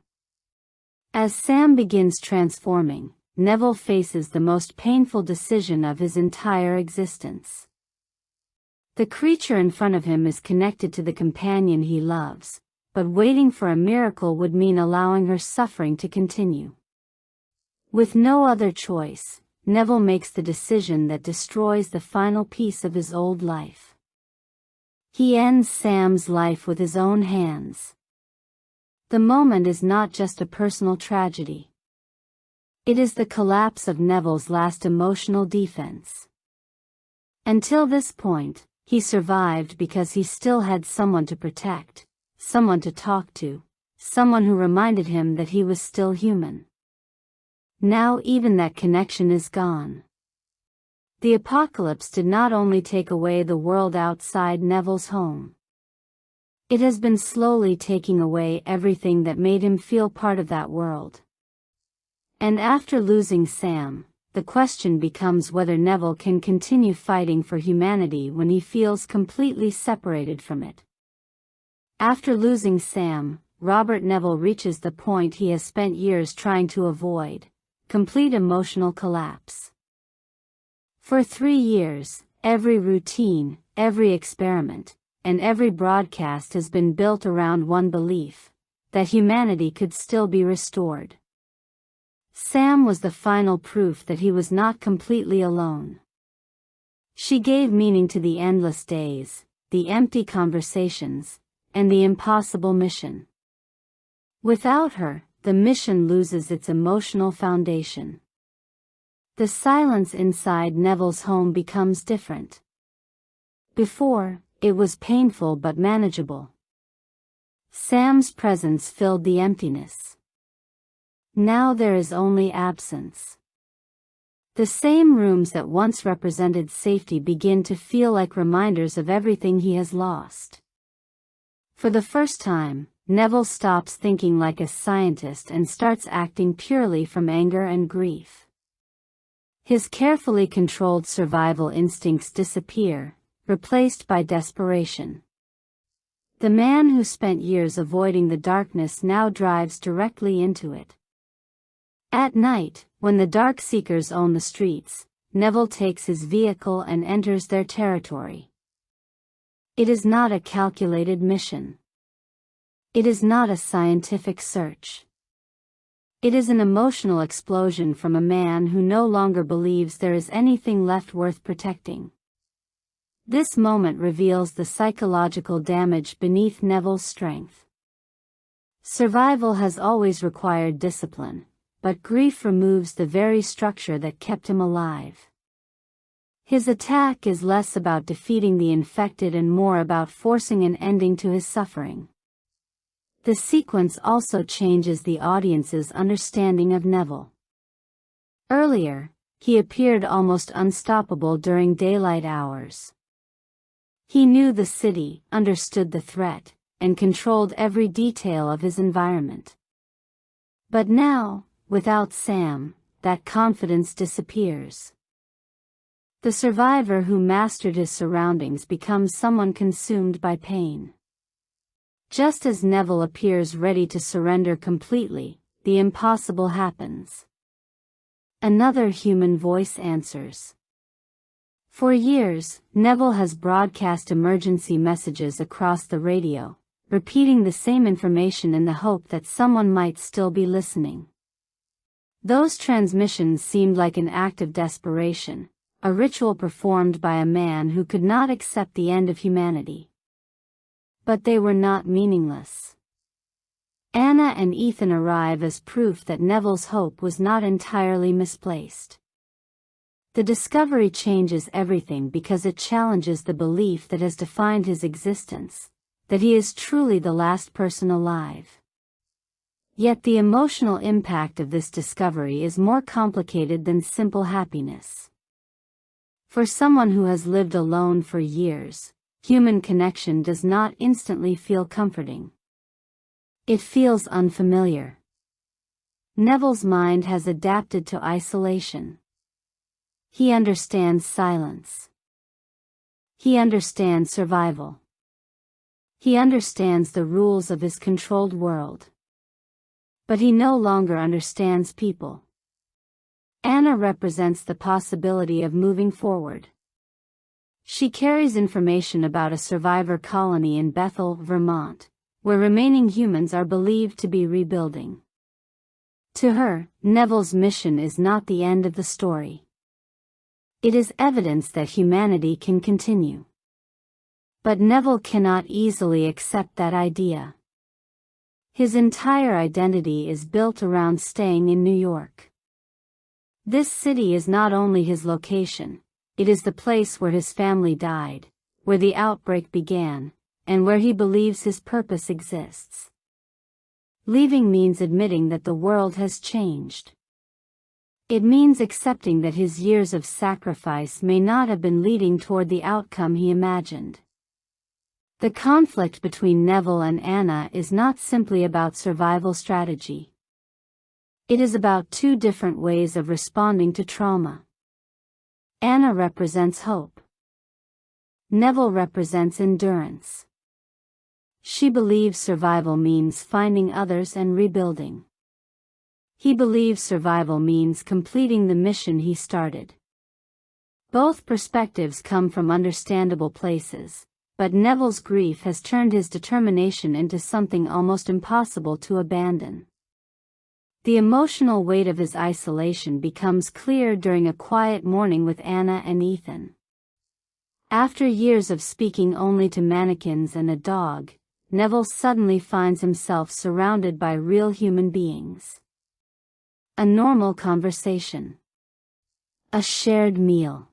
Speaker 2: As Sam begins transforming, Neville faces the most painful decision of his entire existence. The creature in front of him is connected to the companion he loves, but waiting for a miracle would mean allowing her suffering to continue. With no other choice, Neville makes the decision that destroys the final piece of his old life. He ends Sam's life with his own hands. The moment is not just a personal tragedy. It is the collapse of Neville's last emotional defense. Until this point, he survived because he still had someone to protect, someone to talk to, someone who reminded him that he was still human. Now even that connection is gone. The apocalypse did not only take away the world outside Neville's home. It has been slowly taking away everything that made him feel part of that world. And after losing Sam, the question becomes whether Neville can continue fighting for humanity when he feels completely separated from it. After losing Sam, Robert Neville reaches the point he has spent years trying to avoid: complete emotional collapse. For 3 years, every routine, every experiment, and every broadcast has been built around one belief: that humanity could still be restored. Sam was the final proof that he was not completely alone. She gave meaning to the endless days, the empty conversations, and the impossible mission. Without her, the mission loses its emotional foundation. The silence inside Neville's home becomes different. Before, it was painful but manageable. Sam's presence filled the emptiness. Now there is only absence. The same rooms that once represented safety begin to feel like reminders of everything he has lost. For the first time, Neville stops thinking like a scientist and starts acting purely from anger and grief. His carefully controlled survival instincts disappear, replaced by desperation. The man who spent years avoiding the darkness now drives directly into it. At night, when the Dark Seekers own the streets, Neville takes his vehicle and enters their territory. It is not a calculated mission. It is not a scientific search. It is an emotional explosion from a man who no longer believes there is anything left worth protecting. This moment reveals the psychological damage beneath Neville's strength. Survival has always required discipline, but grief removes the very structure that kept him alive. His attack is less about defeating the infected and more about forcing an ending to his suffering. The sequence also changes the audience's understanding of Neville. Earlier, he appeared almost unstoppable during daylight hours. He knew the city, understood the threat, and controlled every detail of his environment. But now, without Sam, that confidence disappears. The survivor who mastered his surroundings becomes someone consumed by pain. Just as Neville appears ready to surrender completely, the impossible happens. Another human voice answers. For years, Neville has broadcast emergency messages across the radio, repeating the same information in the hope that someone might still be listening. Those transmissions seemed like an act of desperation, a ritual performed by a man who could not accept the end of humanity. But they were not meaningless. Anna and Ethan arrive as proof that Neville's hope was not entirely misplaced. The discovery changes everything because it challenges the belief that has defined his existence, that he is truly the last person alive. Yet the emotional impact of this discovery is more complicated than simple happiness. For someone who has lived alone for years, human connection does not instantly feel comforting. It feels unfamiliar. Neville's mind has adapted to isolation. He understands silence. He understands survival. He understands the rules of his controlled world. But he no longer understands people. Anna represents the possibility of moving forward. She carries information about a survivor colony in Bethel, Vermont, where remaining humans are believed to be rebuilding. To her, Neville's mission is not the end of the story. It is evidence that humanity can continue. But Neville cannot easily accept that idea. His entire identity is built around staying in New York. This city is not only his location, it is the place where his family died, where the outbreak began, and where he believes his purpose exists. Leaving means admitting that the world has changed. It means accepting that his years of sacrifice may not have been leading toward the outcome he imagined. The conflict between Neville and Anna is not simply about survival strategy. It is about two different ways of responding to trauma. Anna represents hope. Neville represents endurance. She believes survival means finding others and rebuilding. He believes survival means completing the mission he started. Both perspectives come from understandable places, but Neville's grief has turned his determination into something almost impossible to abandon. The emotional weight of his isolation becomes clear during a quiet morning with Anna and Ethan. After years of speaking only to mannequins and a dog, Neville suddenly finds himself surrounded by real human beings. A normal conversation. A shared meal.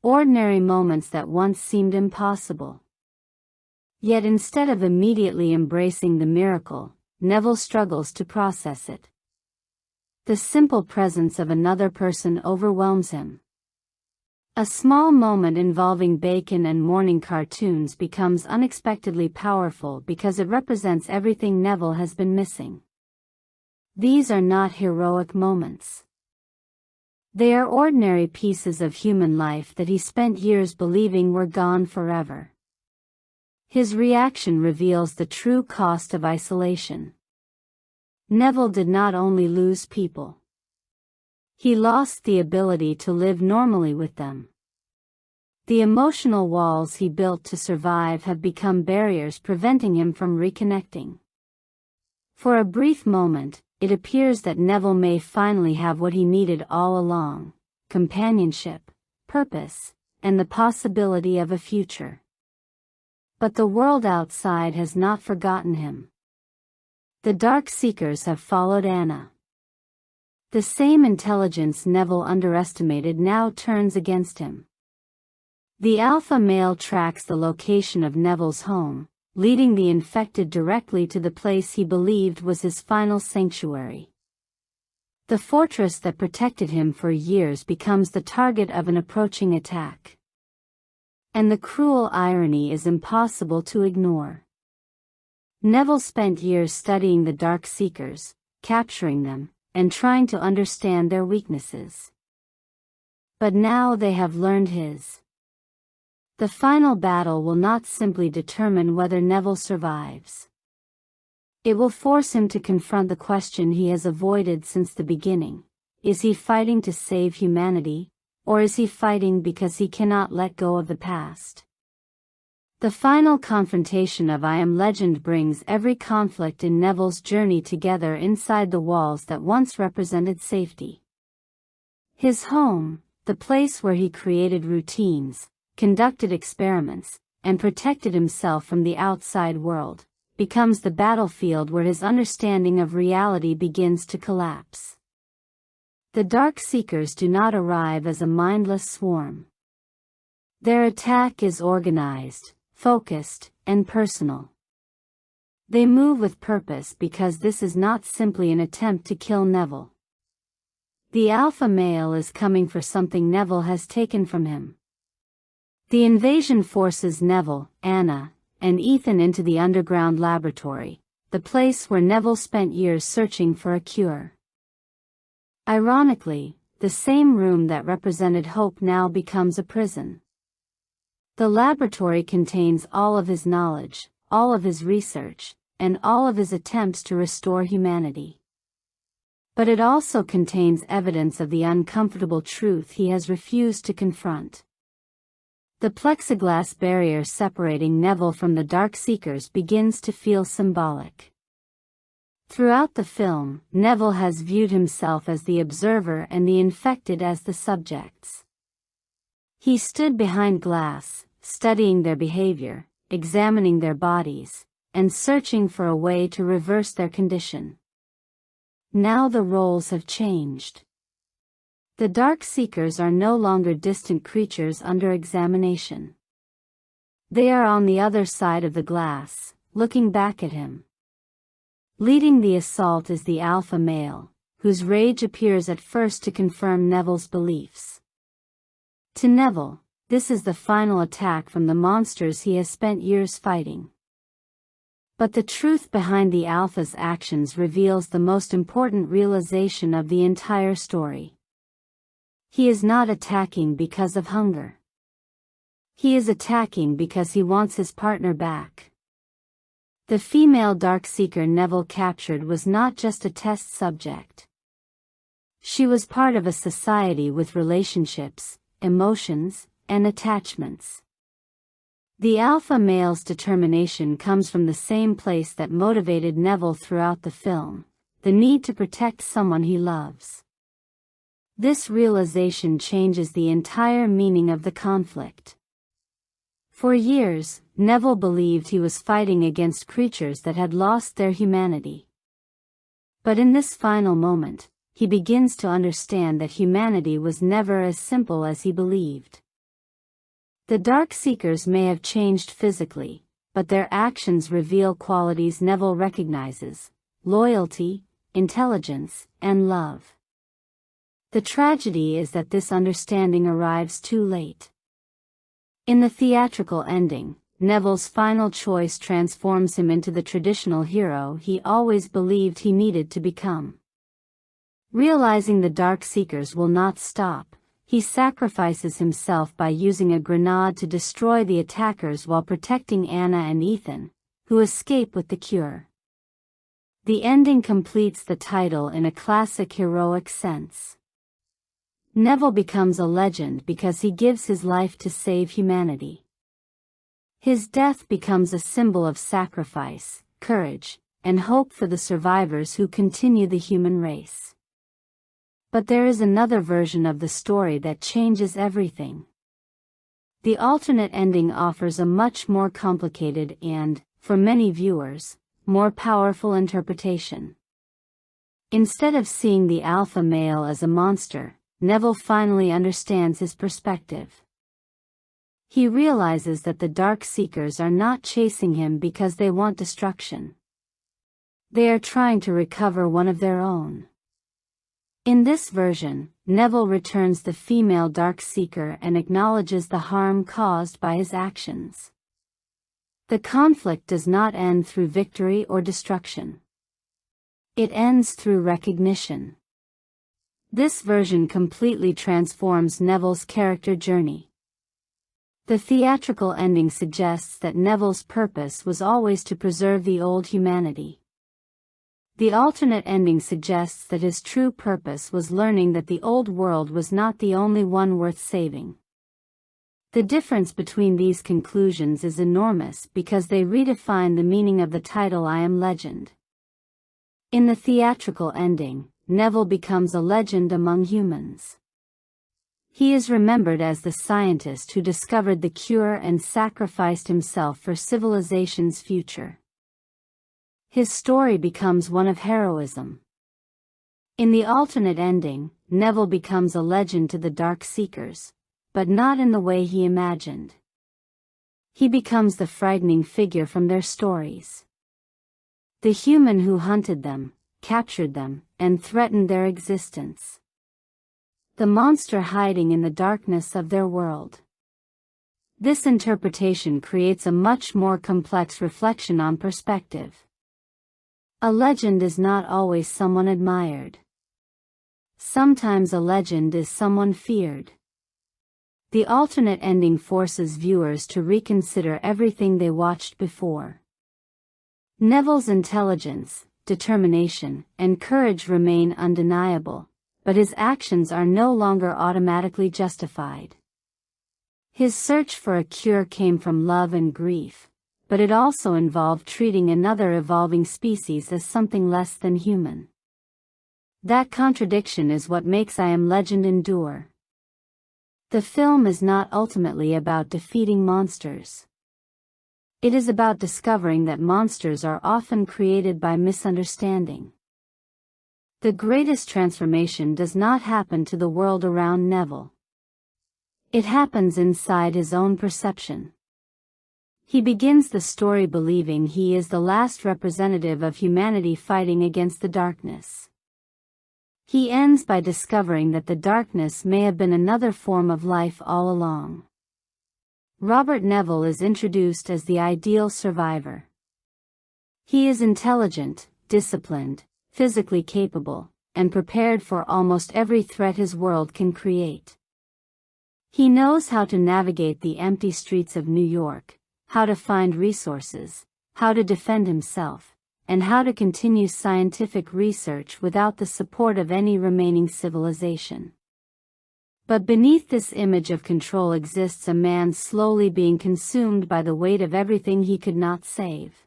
Speaker 2: ordinary moments that once seemed impossible. Yet instead of immediately embracing the miracle, Neville struggles to process it. The simple presence of another person overwhelms him. A small moment involving bacon and morning cartoons becomes unexpectedly powerful because it represents everything Neville has been missing. These are not heroic moments. They are ordinary pieces of human life that he spent years believing were gone forever. His reaction reveals the true cost of isolation. Neville did not only lose people. He lost the ability to live normally with them. The emotional walls he built to survive have become barriers preventing him from reconnecting. For a brief moment, it appears that Neville may finally have what he needed all along: companionship, purpose, and the possibility of a future. But the world outside has not forgotten him. The Dark Seekers have followed Anna. The same intelligence Neville underestimated now turns against him. The alpha male tracks the location of Neville's home, leading the infected directly to the place he believed was his final sanctuary. The fortress that protected him for years becomes the target of an approaching attack. And the cruel irony is impossible to ignore. Neville spent years studying the Dark Seekers, capturing them, and trying to understand their weaknesses. But now they have learned his. The final battle will not simply determine whether Neville survives. It will force him to confront the question he has avoided since the beginning: is he fighting to save humanity, or is he fighting because he cannot let go of the past? The final confrontation of I Am Legend brings every conflict in Neville's journey together inside the walls that once represented safety. His home, the place where he created routines, conducted experiments, and protected himself from the outside world, becomes the battlefield where his understanding of reality begins to collapse. The Dark Seekers do not arrive as a mindless swarm. Their attack is organized, focused, and personal. They move with purpose because this is not simply an attempt to kill Neville. The alpha male is coming for something Neville has taken from him. The invasion forces Neville, Anna, and Ethan into the underground laboratory, the place where Neville spent years searching for a cure. Ironically, the same room that represented hope now becomes a prison. The laboratory contains all of his knowledge, all of his research, and all of his attempts to restore humanity. But it also contains evidence of the uncomfortable truth he has refused to confront. The plexiglass barrier separating Neville from the Dark Seekers begins to feel symbolic. Throughout the film, Neville has viewed himself as the observer and the infected as the subjects. He stood behind glass, studying their behavior, examining their bodies, and searching for a way to reverse their condition. Now the roles have changed. The Dark Seekers are no longer distant creatures under examination. They are on the other side of the glass, looking back at him. Leading the assault is the alpha male, whose rage appears at first to confirm Neville's beliefs. To Neville, this is the final attack from the monsters he has spent years fighting. But the truth behind the alpha's actions reveals the most important realization of the entire story. He is not attacking because of hunger. He is attacking because he wants his partner back. The female Dark Seeker Neville captured was not just a test subject. She was part of a society with relationships, emotions, and attachments. The alpha male's determination comes from the same place that motivated Neville throughout the film: the need to protect someone he loves. This realization changes the entire meaning of the conflict. For years, Neville believed he was fighting against creatures that had lost their humanity. But in this final moment, he begins to understand that humanity was never as simple as he believed. The Dark Seekers may have changed physically, but their actions reveal qualities Neville recognizes: loyalty, intelligence, and love. The tragedy is that this understanding arrives too late. In the theatrical ending, Neville's final choice transforms him into the traditional hero he always believed he needed to become. Realizing the Dark Seekers will not stop, he sacrifices himself by using a grenade to destroy the attackers while protecting Anna and Ethan, who escape with the cure. The ending completes the title in a classic heroic sense. Neville becomes a legend because he gives his life to save humanity. His death becomes a symbol of sacrifice, courage, and hope for the survivors who continue the human race. But there is another version of the story that changes everything. The alternate ending offers a much more complicated and, for many viewers, more powerful interpretation. Instead of seeing the alpha male as a monster, Neville finally understands his perspective. He realizes that the Dark Seekers are not chasing him because they want destruction. They are trying to recover one of their own. In this version, Neville returns the female Dark Seeker and acknowledges the harm caused by his actions. The conflict does not end through victory or destruction. It ends through recognition. This version completely transforms Neville's character journey. The theatrical ending suggests that Neville's purpose was always to preserve the old humanity. The alternate ending suggests that his true purpose was learning that the old world was not the only one worth saving. The difference between these conclusions is enormous because they redefine the meaning of the title I Am Legend. In the theatrical ending, Neville becomes a legend among humans. He is remembered as the scientist who discovered the cure and sacrificed himself for civilization's future. His story becomes one of heroism. In the alternate ending, Neville becomes a legend to the Dark Seekers, but not in the way he imagined. He becomes the frightening figure from their stories. The human who hunted them, captured them, and threatened their existence. The monster hiding in the darkness of their world. This interpretation creates a much more complex reflection on perspective. A legend is not always someone admired. Sometimes a legend is someone feared. The alternate ending forces viewers to reconsider everything they watched before. Neville's intelligence, determination, and courage remain undeniable, but his actions are no longer automatically justified. His search for a cure came from love and grief, but it also involved treating another evolving species as something less than human. That contradiction is what makes I Am Legend endure. The film is not ultimately about defeating monsters. It is about discovering that monsters are often created by misunderstanding. The greatest transformation does not happen to the world around Neville. It happens inside his own perception. He begins the story believing he is the last representative of humanity fighting against the darkness. He ends by discovering that the darkness may have been another form of life all along. Robert Neville is introduced as the ideal survivor. He is intelligent, disciplined, physically capable, and prepared for almost every threat his world can create. He knows how to navigate the empty streets of New York, how to find resources, how to defend himself, and how to continue scientific research without the support of any remaining civilization. But beneath this image of control exists a man slowly being consumed by the weight of everything he could not save.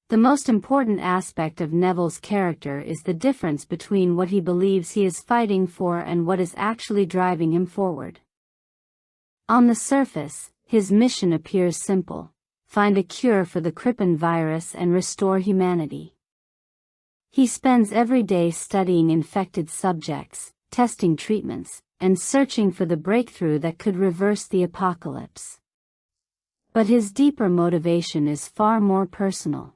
Speaker 2: The most important aspect of Neville's character is the difference between what he believes he is fighting for and what is actually driving him forward. On the surface, his mission appears simple: find a cure for the Crippen virus and restore humanity. He spends every day studying infected subjects, testing treatments, and searching for the breakthrough that could reverse the apocalypse. But his deeper motivation is far more personal.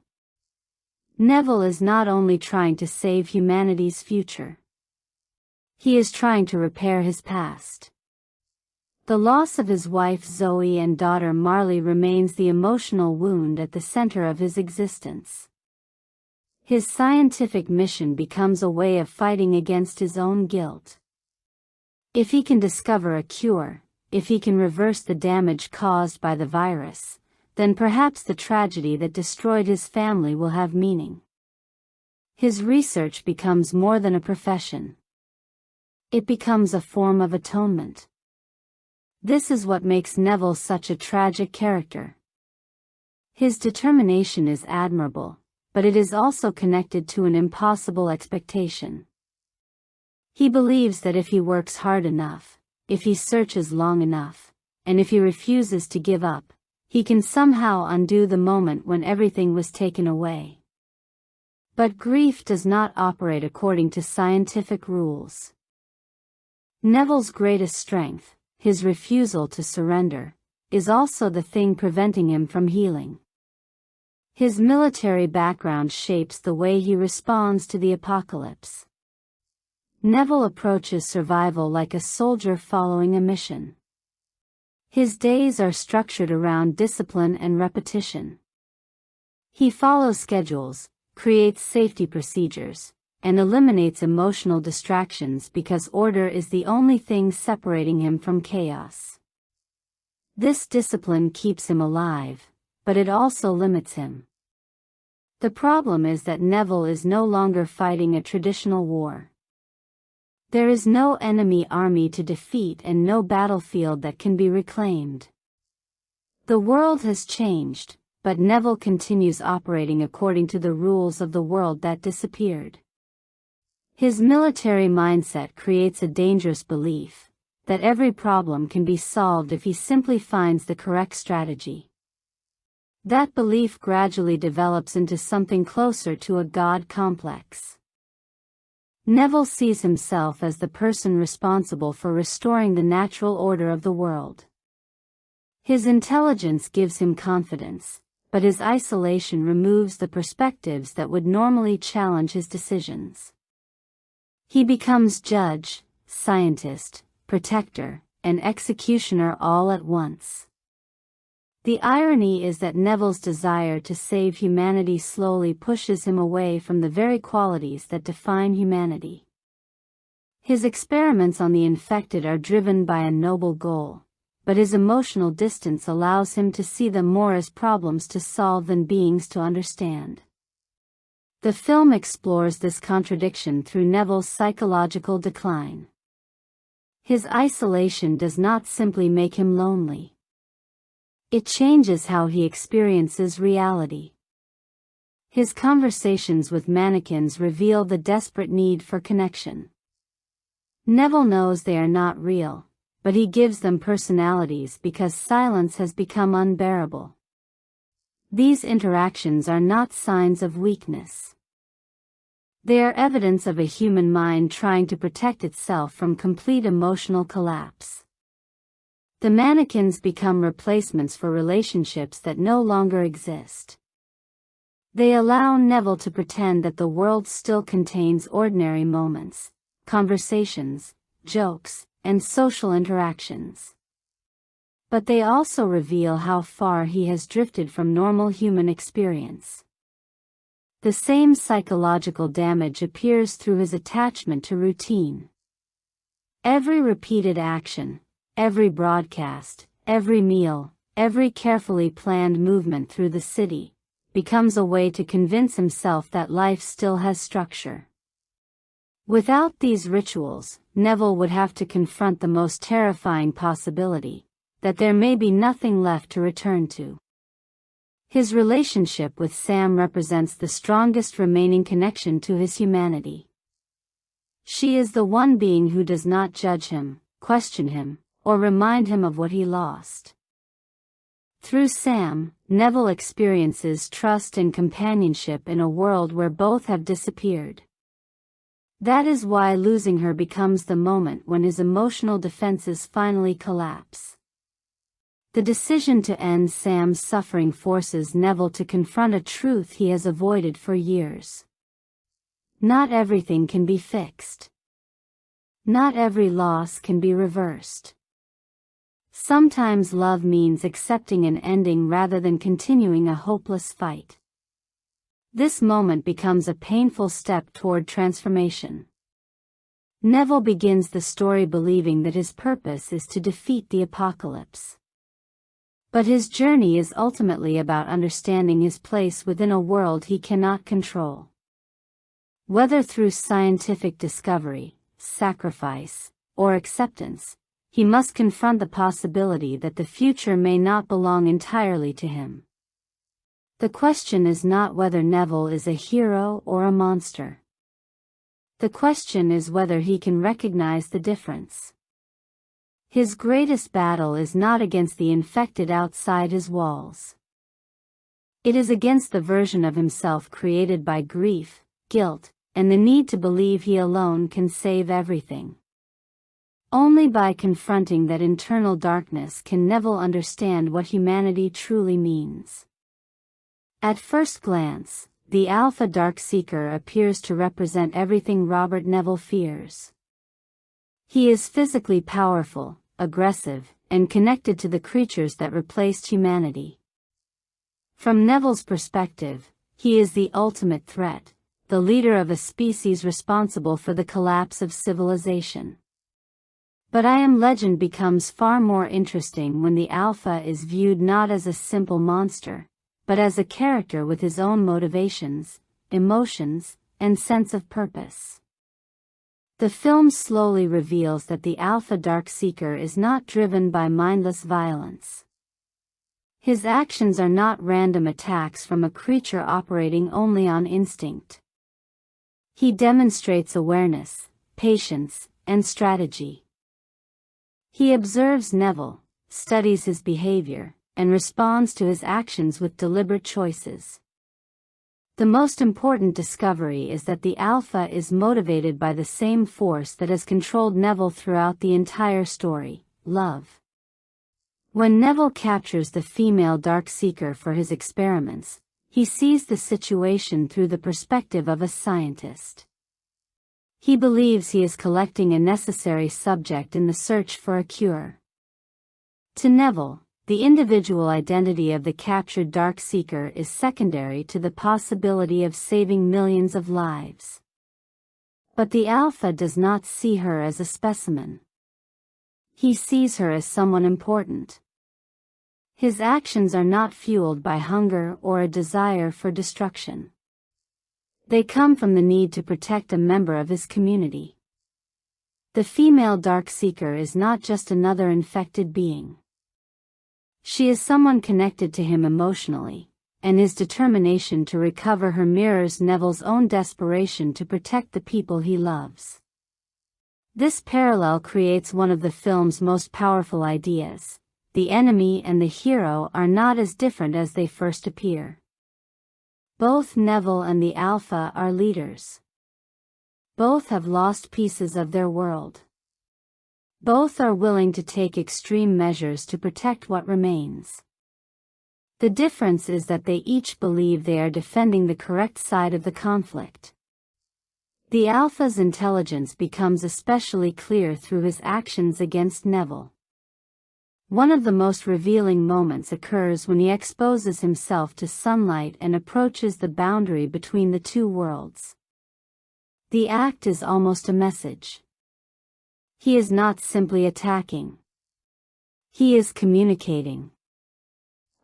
Speaker 2: Neville is not only trying to save humanity's future. He is trying to repair his past. The loss of his wife Zoe and daughter Marley remains the emotional wound at the center of his existence. His scientific mission becomes a way of fighting against his own guilt. If he can discover a cure, if he can reverse the damage caused by the virus, then perhaps the tragedy that destroyed his family will have meaning. His research becomes more than a profession. It becomes a form of atonement. This is what makes Neville such a tragic character. His determination is admirable, but it is also connected to an impossible expectation. He believes that if he works hard enough, if he searches long enough, and if he refuses to give up, he can somehow undo the moment when everything was taken away. But grief does not operate according to scientific rules. Neville's greatest strength, his refusal to surrender, is also the thing preventing him from healing. His military background shapes the way he responds to the apocalypse. Neville approaches survival like a soldier following a mission. His days are structured around discipline and repetition. He follows schedules, creates safety procedures, and eliminates emotional distractions because order is the only thing separating him from chaos. This discipline keeps him alive, but it also limits him. The problem is that Neville is no longer fighting a traditional war. There is no enemy army to defeat and no battlefield that can be reclaimed. The world has changed, but Neville continues operating according to the rules of the world that disappeared. His military mindset creates a dangerous belief that every problem can be solved if he simply finds the correct strategy. That belief gradually develops into something closer to a God complex. Neville sees himself as the person responsible for restoring the natural order of the world. His intelligence gives him confidence, but his isolation removes the perspectives that would normally challenge his decisions. He becomes judge, scientist, protector, and executioner all at once. The irony is that Neville's desire to save humanity slowly pushes him away from the very qualities that define humanity. His experiments on the infected are driven by a noble goal, but his emotional distance allows him to see them more as problems to solve than beings to understand. The film explores this contradiction through Neville's psychological decline. His isolation does not simply make him lonely. It changes how he experiences reality. His conversations with mannequins reveal the desperate need for connection. Neville knows they are not real, but he gives them personalities because silence has become unbearable. These interactions are not signs of weakness. They are evidence of a human mind trying to protect itself from complete emotional collapse. The mannequins become replacements for relationships that no longer exist. They allow Neville to pretend that the world still contains ordinary moments, conversations, jokes, and social interactions. But they also reveal how far he has drifted from normal human experience. The same psychological damage appears through his attachment to routine. Every repeated action, every broadcast, every meal, every carefully planned movement through the city, becomes a way to convince himself that life still has structure. Without these rituals, Neville would have to confront the most terrifying possibility, that there may be nothing left to return to. His relationship with Sam represents the strongest remaining connection to his humanity. She is the one being who does not judge him, question him, or remind him of what he lost. Through Sam, Neville experiences trust and companionship in a world where both have disappeared. That is why losing her becomes the moment when his emotional defenses finally collapse. The decision to end Sam's suffering forces Neville to confront a truth he has avoided for years. Not everything can be fixed. Not every loss can be reversed. Sometimes love means accepting an ending rather than continuing a hopeless fight. This moment becomes a painful step toward transformation. Neville begins the story believing that his purpose is to defeat the apocalypse. But his journey is ultimately about understanding his place within a world he cannot control. Whether through scientific discovery, sacrifice, or acceptance, he must confront the possibility that the future may not belong entirely to him. The question is not whether Neville is a hero or a monster. The question is whether he can recognize the difference. His greatest battle is not against the infected outside his walls. It is against the version of himself created by grief, guilt, and the need to believe he alone can save everything. Only by confronting that internal darkness can Neville understand what humanity truly means. At first glance, the Alpha Darkseeker appears to represent everything Robert Neville fears. He is physically powerful, aggressive, and connected to the creatures that replaced humanity. From Neville's perspective, he is the ultimate threat, the leader of a species responsible for the collapse of civilization. But I Am Legend becomes far more interesting when the Alpha is viewed not as a simple monster, but as a character with his own motivations, emotions, and sense of purpose. The film slowly reveals that the Alpha Darkseeker is not driven by mindless violence. His actions are not random attacks from a creature operating only on instinct. He demonstrates awareness, patience, and strategy. He observes Neville, studies his behavior, and responds to his actions with deliberate choices. The most important discovery is that the Alpha is motivated by the same force that has controlled Neville throughout the entire story: love. When Neville captures the female Darkseeker for his experiments, he sees the situation through the perspective of a scientist. He believes he is collecting a necessary subject in the search for a cure. To Neville, the individual identity of the captured Darkseeker is secondary to the possibility of saving millions of lives. But the Alpha does not see her as a specimen. He sees her as someone important. His actions are not fueled by hunger or a desire for destruction. They come from the need to protect a member of his community. The female Darkseeker is not just another infected being. She is someone connected to him emotionally, and his determination to recover her mirrors Neville's own desperation to protect the people he loves. This parallel creates one of the film's most powerful ideas: the enemy and the hero are not as different as they first appear. Both Neville and the Alpha are leaders. Both have lost pieces of their world. Both are willing to take extreme measures to protect what remains. The difference is that they each believe they are defending the correct side of the conflict. The Alpha's intelligence becomes especially clear through his actions against Neville. One of the most revealing moments occurs when he exposes himself to sunlight and approaches the boundary between the two worlds. The act is almost a message. He is not simply attacking. He is communicating.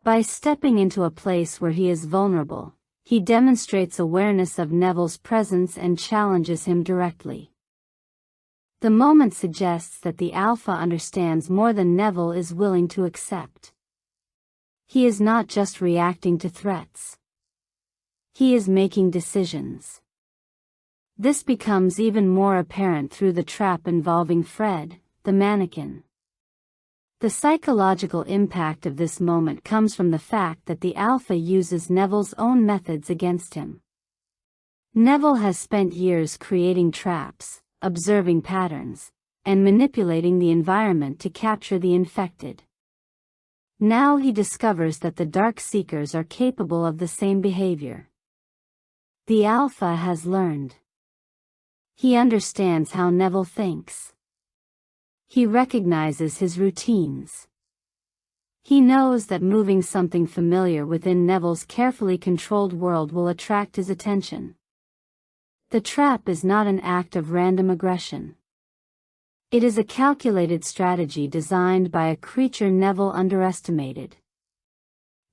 Speaker 2: By stepping into a place where he is vulnerable, he demonstrates awareness of Neville's presence and challenges him directly. The moment suggests that the Alpha understands more than Neville is willing to accept. He is not just reacting to threats. He is making decisions. This becomes even more apparent through the trap involving Fred, the mannequin. The psychological impact of this moment comes from the fact that the Alpha uses Neville's own methods against him. Neville has spent years creating traps, observing patterns, and manipulating the environment to capture the infected. Now he discovers that the Dark Seekers are capable of the same behavior. The Alpha has learned. He understands how Neville thinks. He recognizes his routines. He knows that moving something familiar within Neville's carefully controlled world will attract his attention. The trap is not an act of random aggression. It is a calculated strategy designed by a creature Neville underestimated.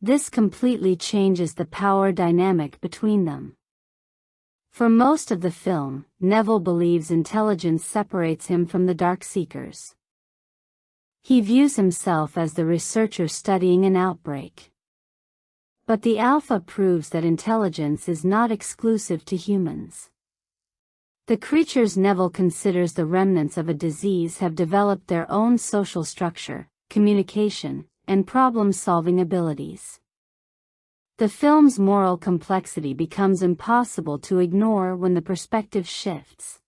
Speaker 2: This completely changes the power dynamic between them. For most of the film, Neville believes intelligence separates him from the Dark Seekers. He views himself as the researcher studying an outbreak. But the Alpha proves that intelligence is not exclusive to humans. The creatures Neville considers the remnants of a disease have developed their own social structure, communication, and problem-solving abilities. The film's moral complexity becomes impossible to ignore when the perspective shifts.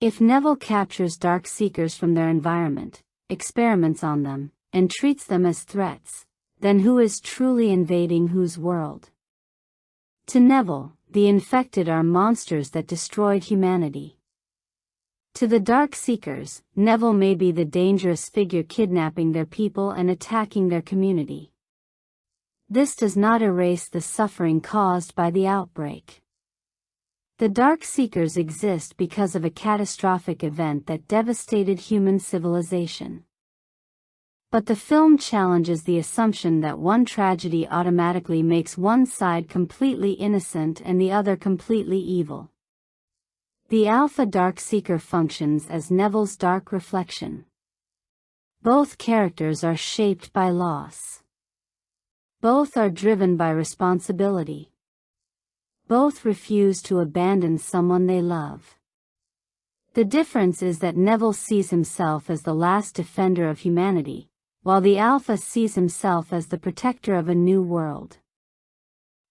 Speaker 2: If Neville captures Dark Seekers from their environment, experiments on them, and treats them as threats, then who is truly invading whose world? To Neville, the infected are monsters that destroyed humanity. To the Dark Seekers, Neville may be the dangerous figure kidnapping their people and attacking their community. This does not erase the suffering caused by the outbreak. The Dark Seekers exist because of a catastrophic event that devastated human civilization. But the film challenges the assumption that one tragedy automatically makes one side completely innocent and the other completely evil. The Alpha Dark Seeker functions as Neville's dark reflection. Both characters are shaped by loss. Both are driven by responsibility. Both refuse to abandon someone they love. The difference is that Neville sees himself as the last defender of humanity, while the Alpha sees himself as the protector of a new world.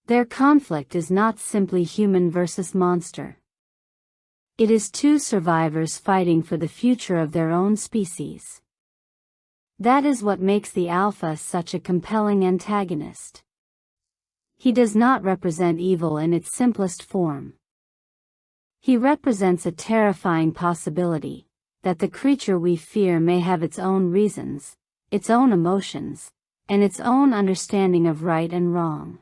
Speaker 2: Their conflict is not simply human versus monster. It is two survivors fighting for the future of their own species. That is what makes the Alpha such a compelling antagonist. He does not represent evil in its simplest form. He represents a terrifying possibility, that the creature we fear may have its own reasons, its own emotions, and its own understanding of right and wrong.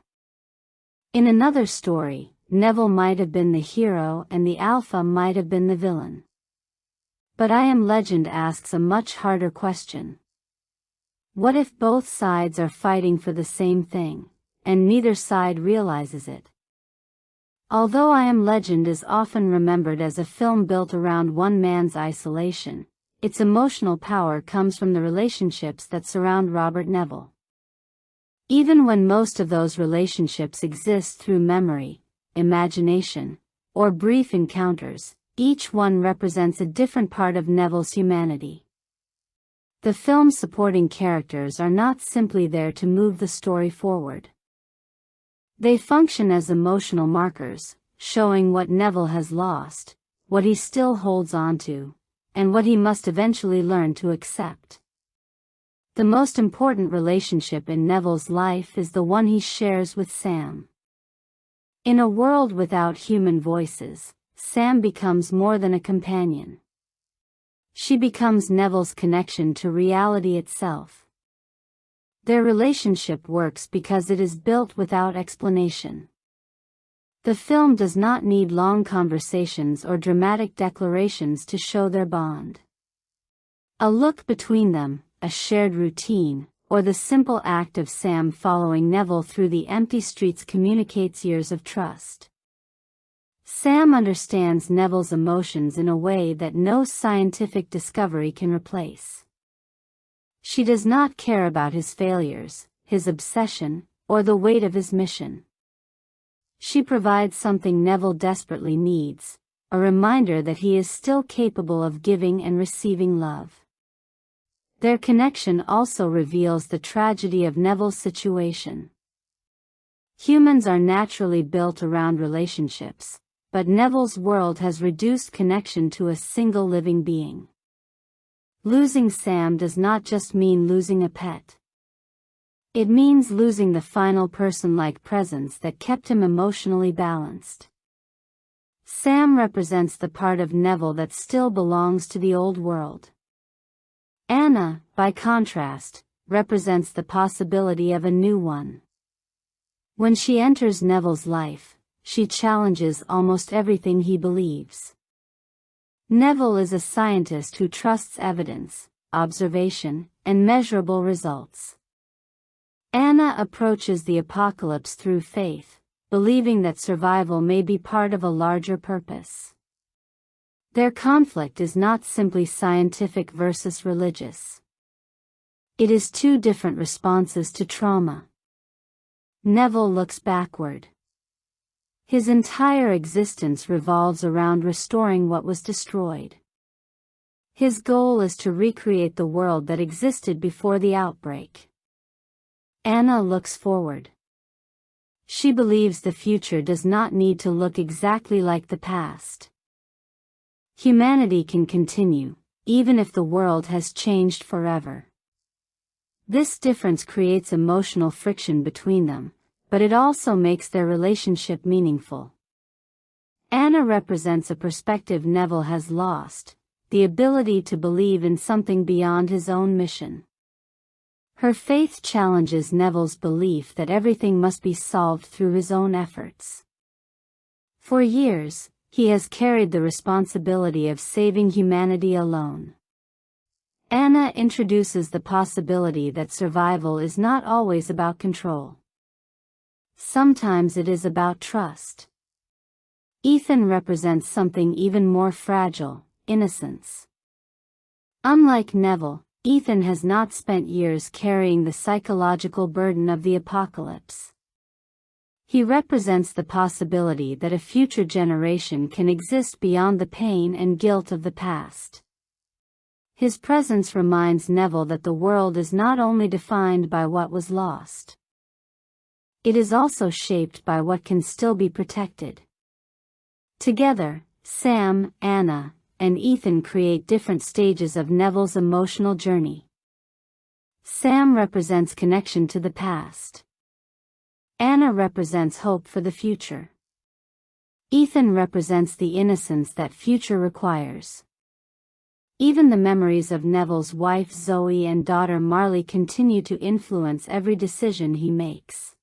Speaker 2: In another story, Neville might have been the hero and the Alpha might have been the villain. But I Am Legend asks a much harder question. What if both sides are fighting for the same thing, and neither side realizes it? Although I Am Legend is often remembered as a film built around one man's isolation, its emotional power comes from the relationships that surround Robert Neville. Even when most of those relationships exist through memory, imagination, or brief encounters, each one represents a different part of Neville's humanity. The film's supporting characters are not simply there to move the story forward. They function as emotional markers, showing what Neville has lost, what he still holds on to, and what he must eventually learn to accept. The most important relationship in Neville's life is the one he shares with Sam. In a world without human voices, Sam becomes more than a companion. She becomes Neville's connection to reality itself. Their relationship works because it is built without explanation. The film does not need long conversations or dramatic declarations to show their bond. A look between them, a shared routine, or the simple act of Sam following Neville through the empty streets communicates years of trust. Sam understands Neville's emotions in a way that no scientific discovery can replace. She does not care about his failures, his obsession, or the weight of his mission. She provides something Neville desperately needs, a reminder that he is still capable of giving and receiving love. Their connection also reveals the tragedy of Neville's situation. Humans are naturally built around relationships, but Neville's world has reduced connection to a single living being. Losing Sam does not just mean losing a pet. It means losing the final person-like presence that kept him emotionally balanced. Sam represents the part of Neville that still belongs to the old world. Anna, by contrast, represents the possibility of a new one. When she enters Neville's life, she challenges almost everything he believes. Neville is a scientist who trusts evidence, observation, and measurable results. Anna approaches the apocalypse through faith, believing that survival may be part of a larger purpose. Their conflict is not simply scientific versus religious. It is two different responses to trauma. Neville looks backward. His entire existence revolves around restoring what was destroyed. His goal is to recreate the world that existed before the outbreak. Anna looks forward. She believes the future does not need to look exactly like the past. Humanity can continue, even if the world has changed forever. This difference creates emotional friction between them, but it also makes their relationship meaningful. Anna represents a perspective Neville has lost, the ability to believe in something beyond his own mission. Her faith challenges Neville's belief that everything must be solved through his own efforts. For years, he has carried the responsibility of saving humanity alone. Anna introduces the possibility that survival is not always about control. Sometimes it is about trust. Ethan represents something even more fragile, innocence. Unlike Neville, Ethan has not spent years carrying the psychological burden of the apocalypse. He represents the possibility that a future generation can exist beyond the pain and guilt of the past. His presence reminds Neville that the world is not only defined by what was lost. It is also shaped by what can still be protected. Together, Sam, Anna, and Ethan create different stages of Neville's emotional journey. Sam represents connection to the past. Anna represents hope for the future. Ethan represents the innocence that future requires. Even the memories of Neville's wife Zoe and daughter Marley continue to influence every decision he makes.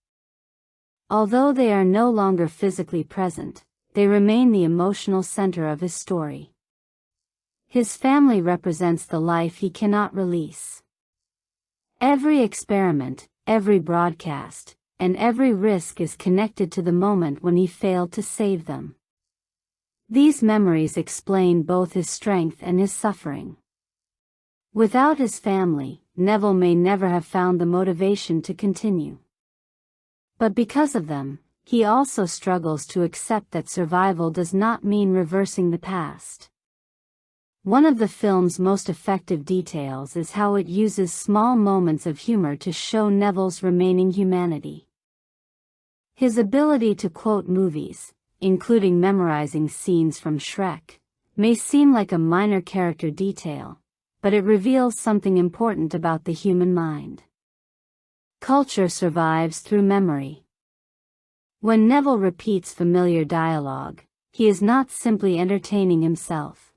Speaker 2: Although they are no longer physically present, they remain the emotional center of his story. His family represents the life he cannot release. Every experiment, every broadcast, and every risk is connected to the moment when he failed to save them. These memories explain both his strength and his suffering. Without his family, Neville may never have found the motivation to continue. But because of them, he also struggles to accept that survival does not mean reversing the past. One of the film's most effective details is how it uses small moments of humor to show Neville's remaining humanity. His ability to quote movies, including memorizing scenes from Shrek, may seem like a minor character detail, but it reveals something important about the human mind. Culture survives through memory. When Neville repeats familiar dialogue, he is not simply entertaining himself.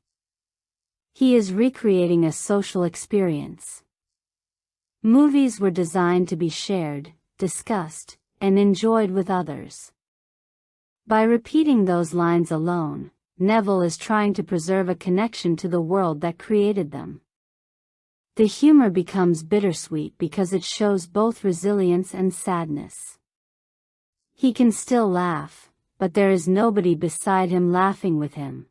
Speaker 2: He is recreating a social experience. Movies were designed to be shared, discussed, and enjoyed with others. By repeating those lines alone, Neville is trying to preserve a connection to the world that created them. The humor becomes bittersweet because it shows both resilience and sadness. He can still laugh, but there is nobody beside him laughing with him.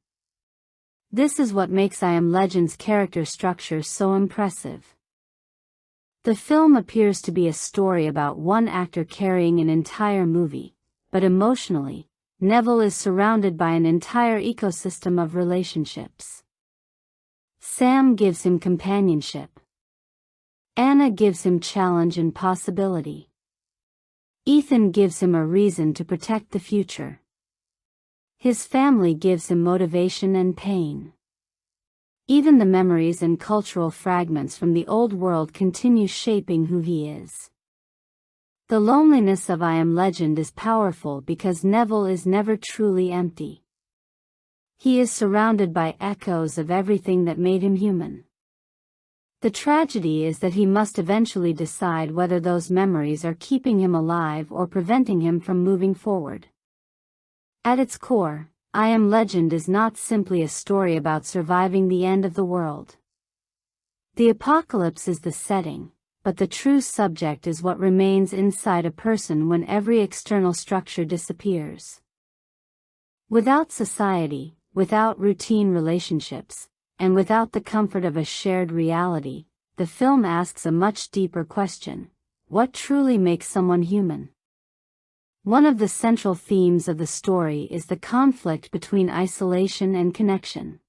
Speaker 2: This is what makes I Am Legend's character structure so impressive. The film appears to be a story about one actor carrying an entire movie, but emotionally, Neville is surrounded by an entire ecosystem of relationships. Sam gives him companionship. Anna gives him challenge and possibility. Ethan gives him a reason to protect the future. His family gives him motivation and pain. Even the memories and cultural fragments from the old world continue shaping who he is. The loneliness of I Am Legend is powerful because Neville is never truly empty. He is surrounded by echoes of everything that made him human. The tragedy is that he must eventually decide whether those memories are keeping him alive or preventing him from moving forward. At its core, I Am Legend is not simply a story about surviving the end of the world. The apocalypse is the setting, but the true subject is what remains inside a person when every external structure disappears. Without society, without routine relationships, and without the comfort of a shared reality, the film asks a much deeper question: what truly makes someone human? One of the central themes of the story is the conflict between isolation and connection.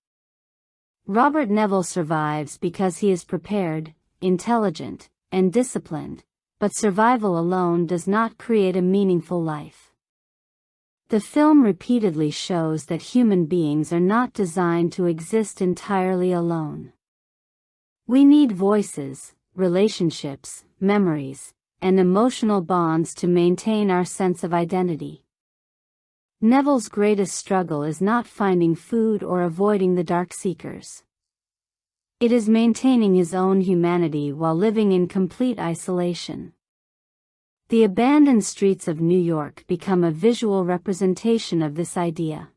Speaker 2: Robert Neville survives because he is prepared, intelligent, and disciplined, but survival alone does not create a meaningful life. The film repeatedly shows that human beings are not designed to exist entirely alone. We need voices, relationships, memories, and emotional bonds to maintain our sense of identity. Neville's greatest struggle is not finding food or avoiding the Dark Seekers. It is maintaining his own humanity while living in complete isolation. The abandoned streets of New York become a visual representation of this idea.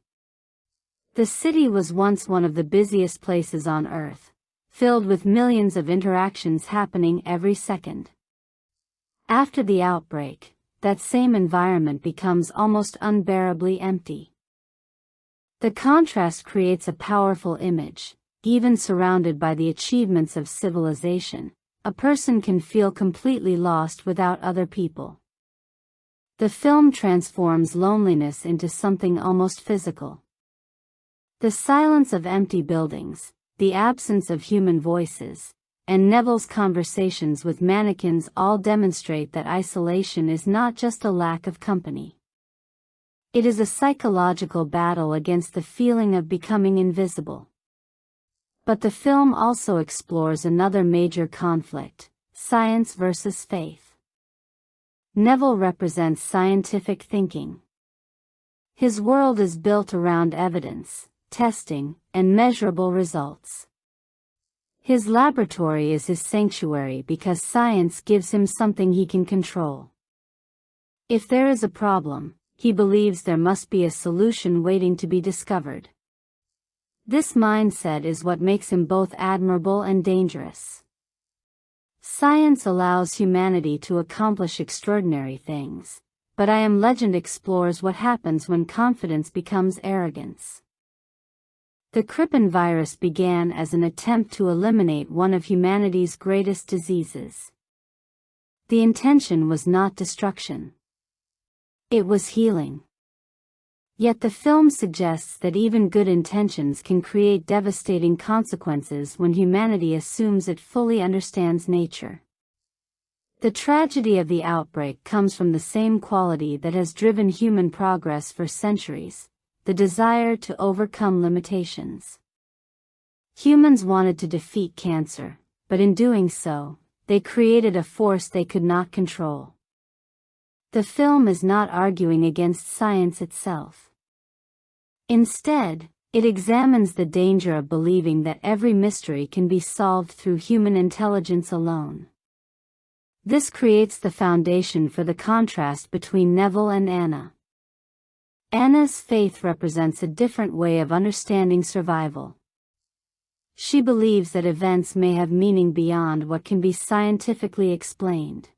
Speaker 2: The city was once one of the busiest places on Earth, filled with millions of interactions happening every second. After the outbreak, that same environment becomes almost unbearably empty. The contrast creates a powerful image. Even surrounded by the achievements of civilization, a person can feel completely lost without other people. The film transforms loneliness into something almost physical. The silence of empty buildings, the absence of human voices, and Neville's conversations with mannequins all demonstrate that isolation is not just a lack of company. It is a psychological battle against the feeling of becoming invisible. But the film also explores another major conflict: science versus faith. Neville represents scientific thinking. His world is built around evidence, testing, and measurable results. His laboratory is his sanctuary because science gives him something he can control. If there is a problem, he believes there must be a solution waiting to be discovered. This mindset is what makes him both admirable and dangerous. Science allows humanity to accomplish extraordinary things, but I Am Legend explores what happens when confidence becomes arrogance. The Crippen virus began as an attempt to eliminate one of humanity's greatest diseases. The intention was not destruction. It was healing. Yet the film suggests that even good intentions can create devastating consequences when humanity assumes it fully understands nature. The tragedy of the outbreak comes from the same quality that has driven human progress for centuries: the desire to overcome limitations. Humans wanted to defeat cancer, but in doing so, they created a force they could not control. The film is not arguing against science itself. Instead, it examines the danger of believing that every mystery can be solved through human intelligence alone. This creates the foundation for the contrast between Neville and Anna. Anna's faith represents a different way of understanding survival. She believes that events may have meaning beyond what can be scientifically explained.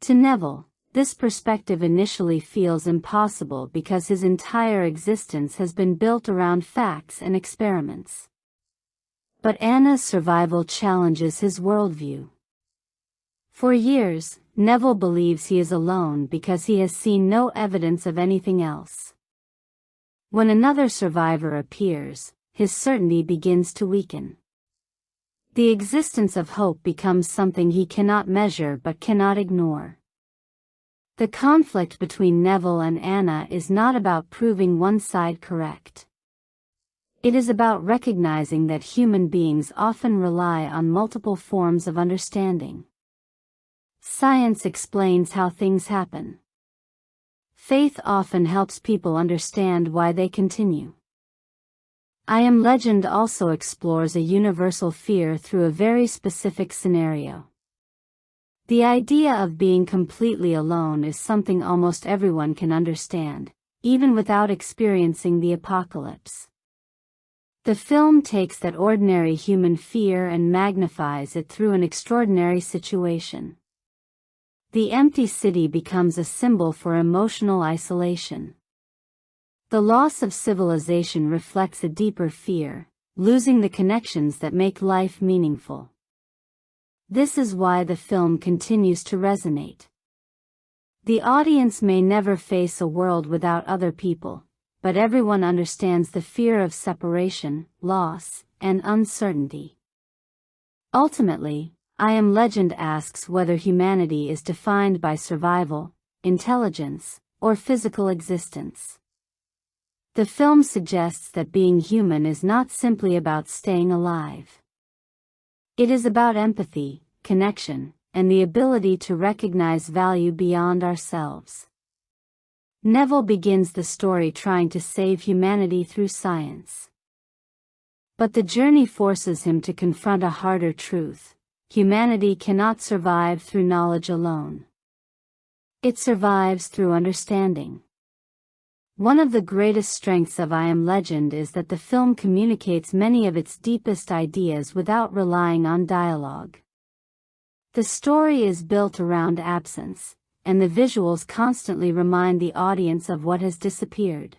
Speaker 2: To Neville, this perspective initially feels impossible because his entire existence has been built around facts and experiments. But Anna's survival challenges his worldview. For years, Neville believes he is alone because he has seen no evidence of anything else. When another survivor appears, his certainty begins to weaken. The existence of hope becomes something he cannot measure but cannot ignore. The conflict between Neville and Anna is not about proving one side correct. It is about recognizing that human beings often rely on multiple forms of understanding. Science explains how things happen. Faith often helps people understand why they continue. I Am Legend also explores a universal fear through a very specific scenario. The idea of being completely alone is something almost everyone can understand, even without experiencing the apocalypse. The film takes that ordinary human fear and magnifies it through an extraordinary situation. The empty city becomes a symbol for emotional isolation. The loss of civilization reflects a deeper fear, losing the connections that make life meaningful. This is why the film continues to resonate. The audience may never face a world without other people, but everyone understands the fear of separation, loss, and uncertainty. Ultimately, I Am Legend asks whether humanity is defined by survival, intelligence, or physical existence. The film suggests that being human is not simply about staying alive. It is about empathy, connection, and the ability to recognize value beyond ourselves. Neville begins the story trying to save humanity through science. But the journey forces him to confront a harder truth: humanity cannot survive through knowledge alone. It survives through understanding. One of the greatest strengths of I Am Legend is that the film communicates many of its deepest ideas without relying on dialogue. The story is built around absence, and the visuals constantly remind the audience of what has disappeared.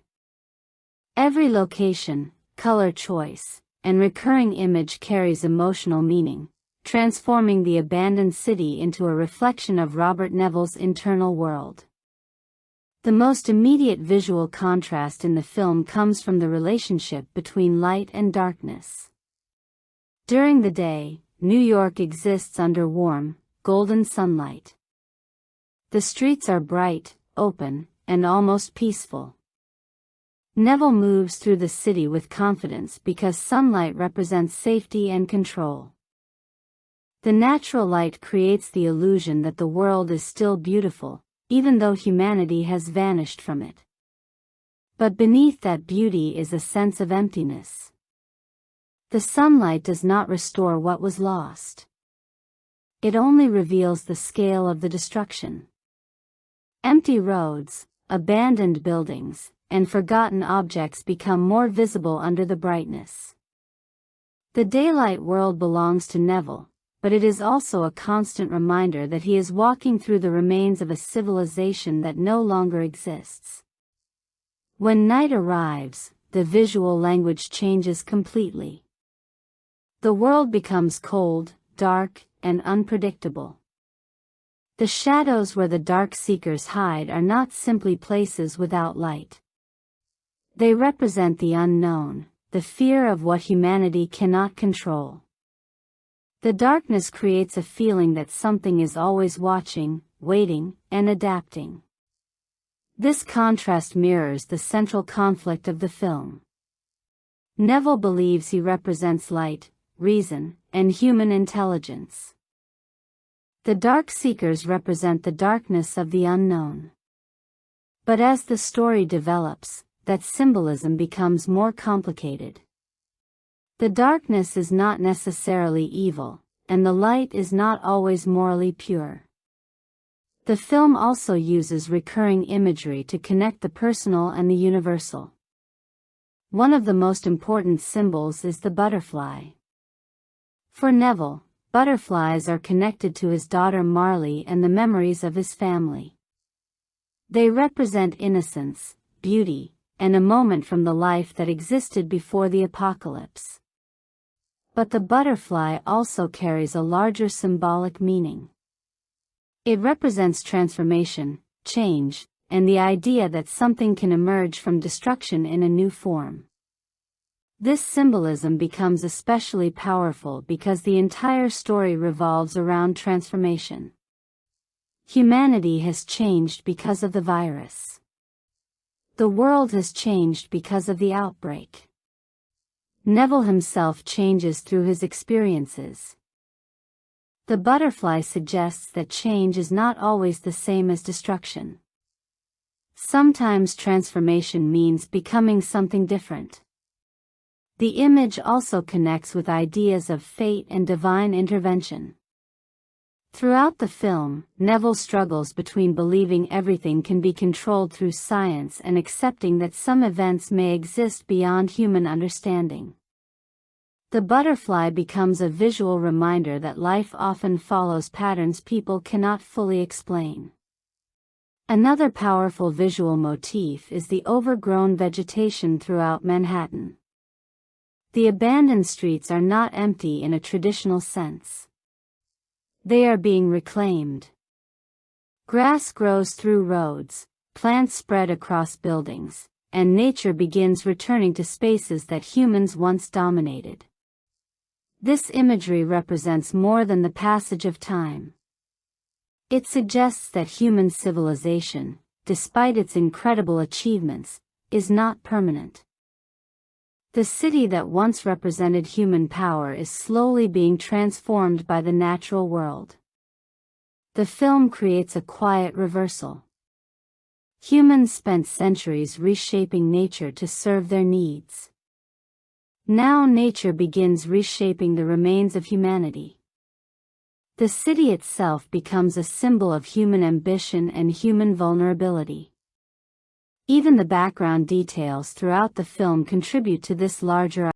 Speaker 2: Every location, color choice, and recurring image carries emotional meaning, transforming the abandoned city into a reflection of Robert Neville's internal world. The most immediate visual contrast in the film comes from the relationship between light and darkness. During the day, New York exists under warm, golden sunlight. The streets are bright, open, and almost peaceful. Neville moves through the city with confidence because sunlight represents safety and control. The natural light creates the illusion that the world is still beautiful, even though humanity has vanished from it. But beneath that beauty is a sense of emptiness. The sunlight does not restore what was lost. It only reveals the scale of the destruction. Empty roads, abandoned buildings, and forgotten objects become more visible under the brightness. The daylight world belongs to Neville, but it is also a constant reminder that he is walking through the remains of a civilization that no longer exists. When night arrives, the visual language changes completely. The world becomes cold, dark, and unpredictable. The shadows where the dark seekers hide are not simply places without light. They represent the unknown, the fear of what humanity cannot control. The darkness creates a feeling that something is always watching, waiting, and adapting. This contrast mirrors the central conflict of the film. Neville believes he represents light, reason, and human intelligence. The dark seekers represent the darkness of the unknown. But as the story develops, that symbolism becomes more complicated. The darkness is not necessarily evil, and the light is not always morally pure. The film also uses recurring imagery to connect the personal and the universal. One of the most important symbols is the butterfly. For Neville, butterflies are connected to his daughter Marley and the memories of his family. They represent innocence, beauty, and a moment from the life that existed before the apocalypse. But the butterfly also carries a larger symbolic meaning. It represents transformation, change, and the idea that something can emerge from destruction in a new form. This symbolism becomes especially powerful because the entire story revolves around transformation. Humanity has changed because of the virus. The world has changed because of the outbreak. Neville himself changes through his experiences. The butterfly suggests that change is not always the same as destruction. Sometimes transformation means becoming something different. The image also connects with ideas of fate and divine intervention. Throughout the film, Neville struggles between believing everything can be controlled through science and accepting that some events may exist beyond human understanding. The butterfly becomes a visual reminder that life often follows patterns people cannot fully explain. Another powerful visual motif is the overgrown vegetation throughout Manhattan. The abandoned streets are not empty in a traditional sense. They are being reclaimed. Grass grows through roads, plants spread across buildings, and nature begins returning to spaces that humans once dominated. This imagery represents more than the passage of time. It suggests that human civilization, despite its incredible achievements, is not permanent. The city that once represented human power is slowly being transformed by the natural world. The film creates a quiet reversal. Humans spent centuries reshaping nature to serve their needs. Now nature begins reshaping the remains of humanity. The city itself becomes a symbol of human ambition and human vulnerability. Even the background details throughout the film contribute to this larger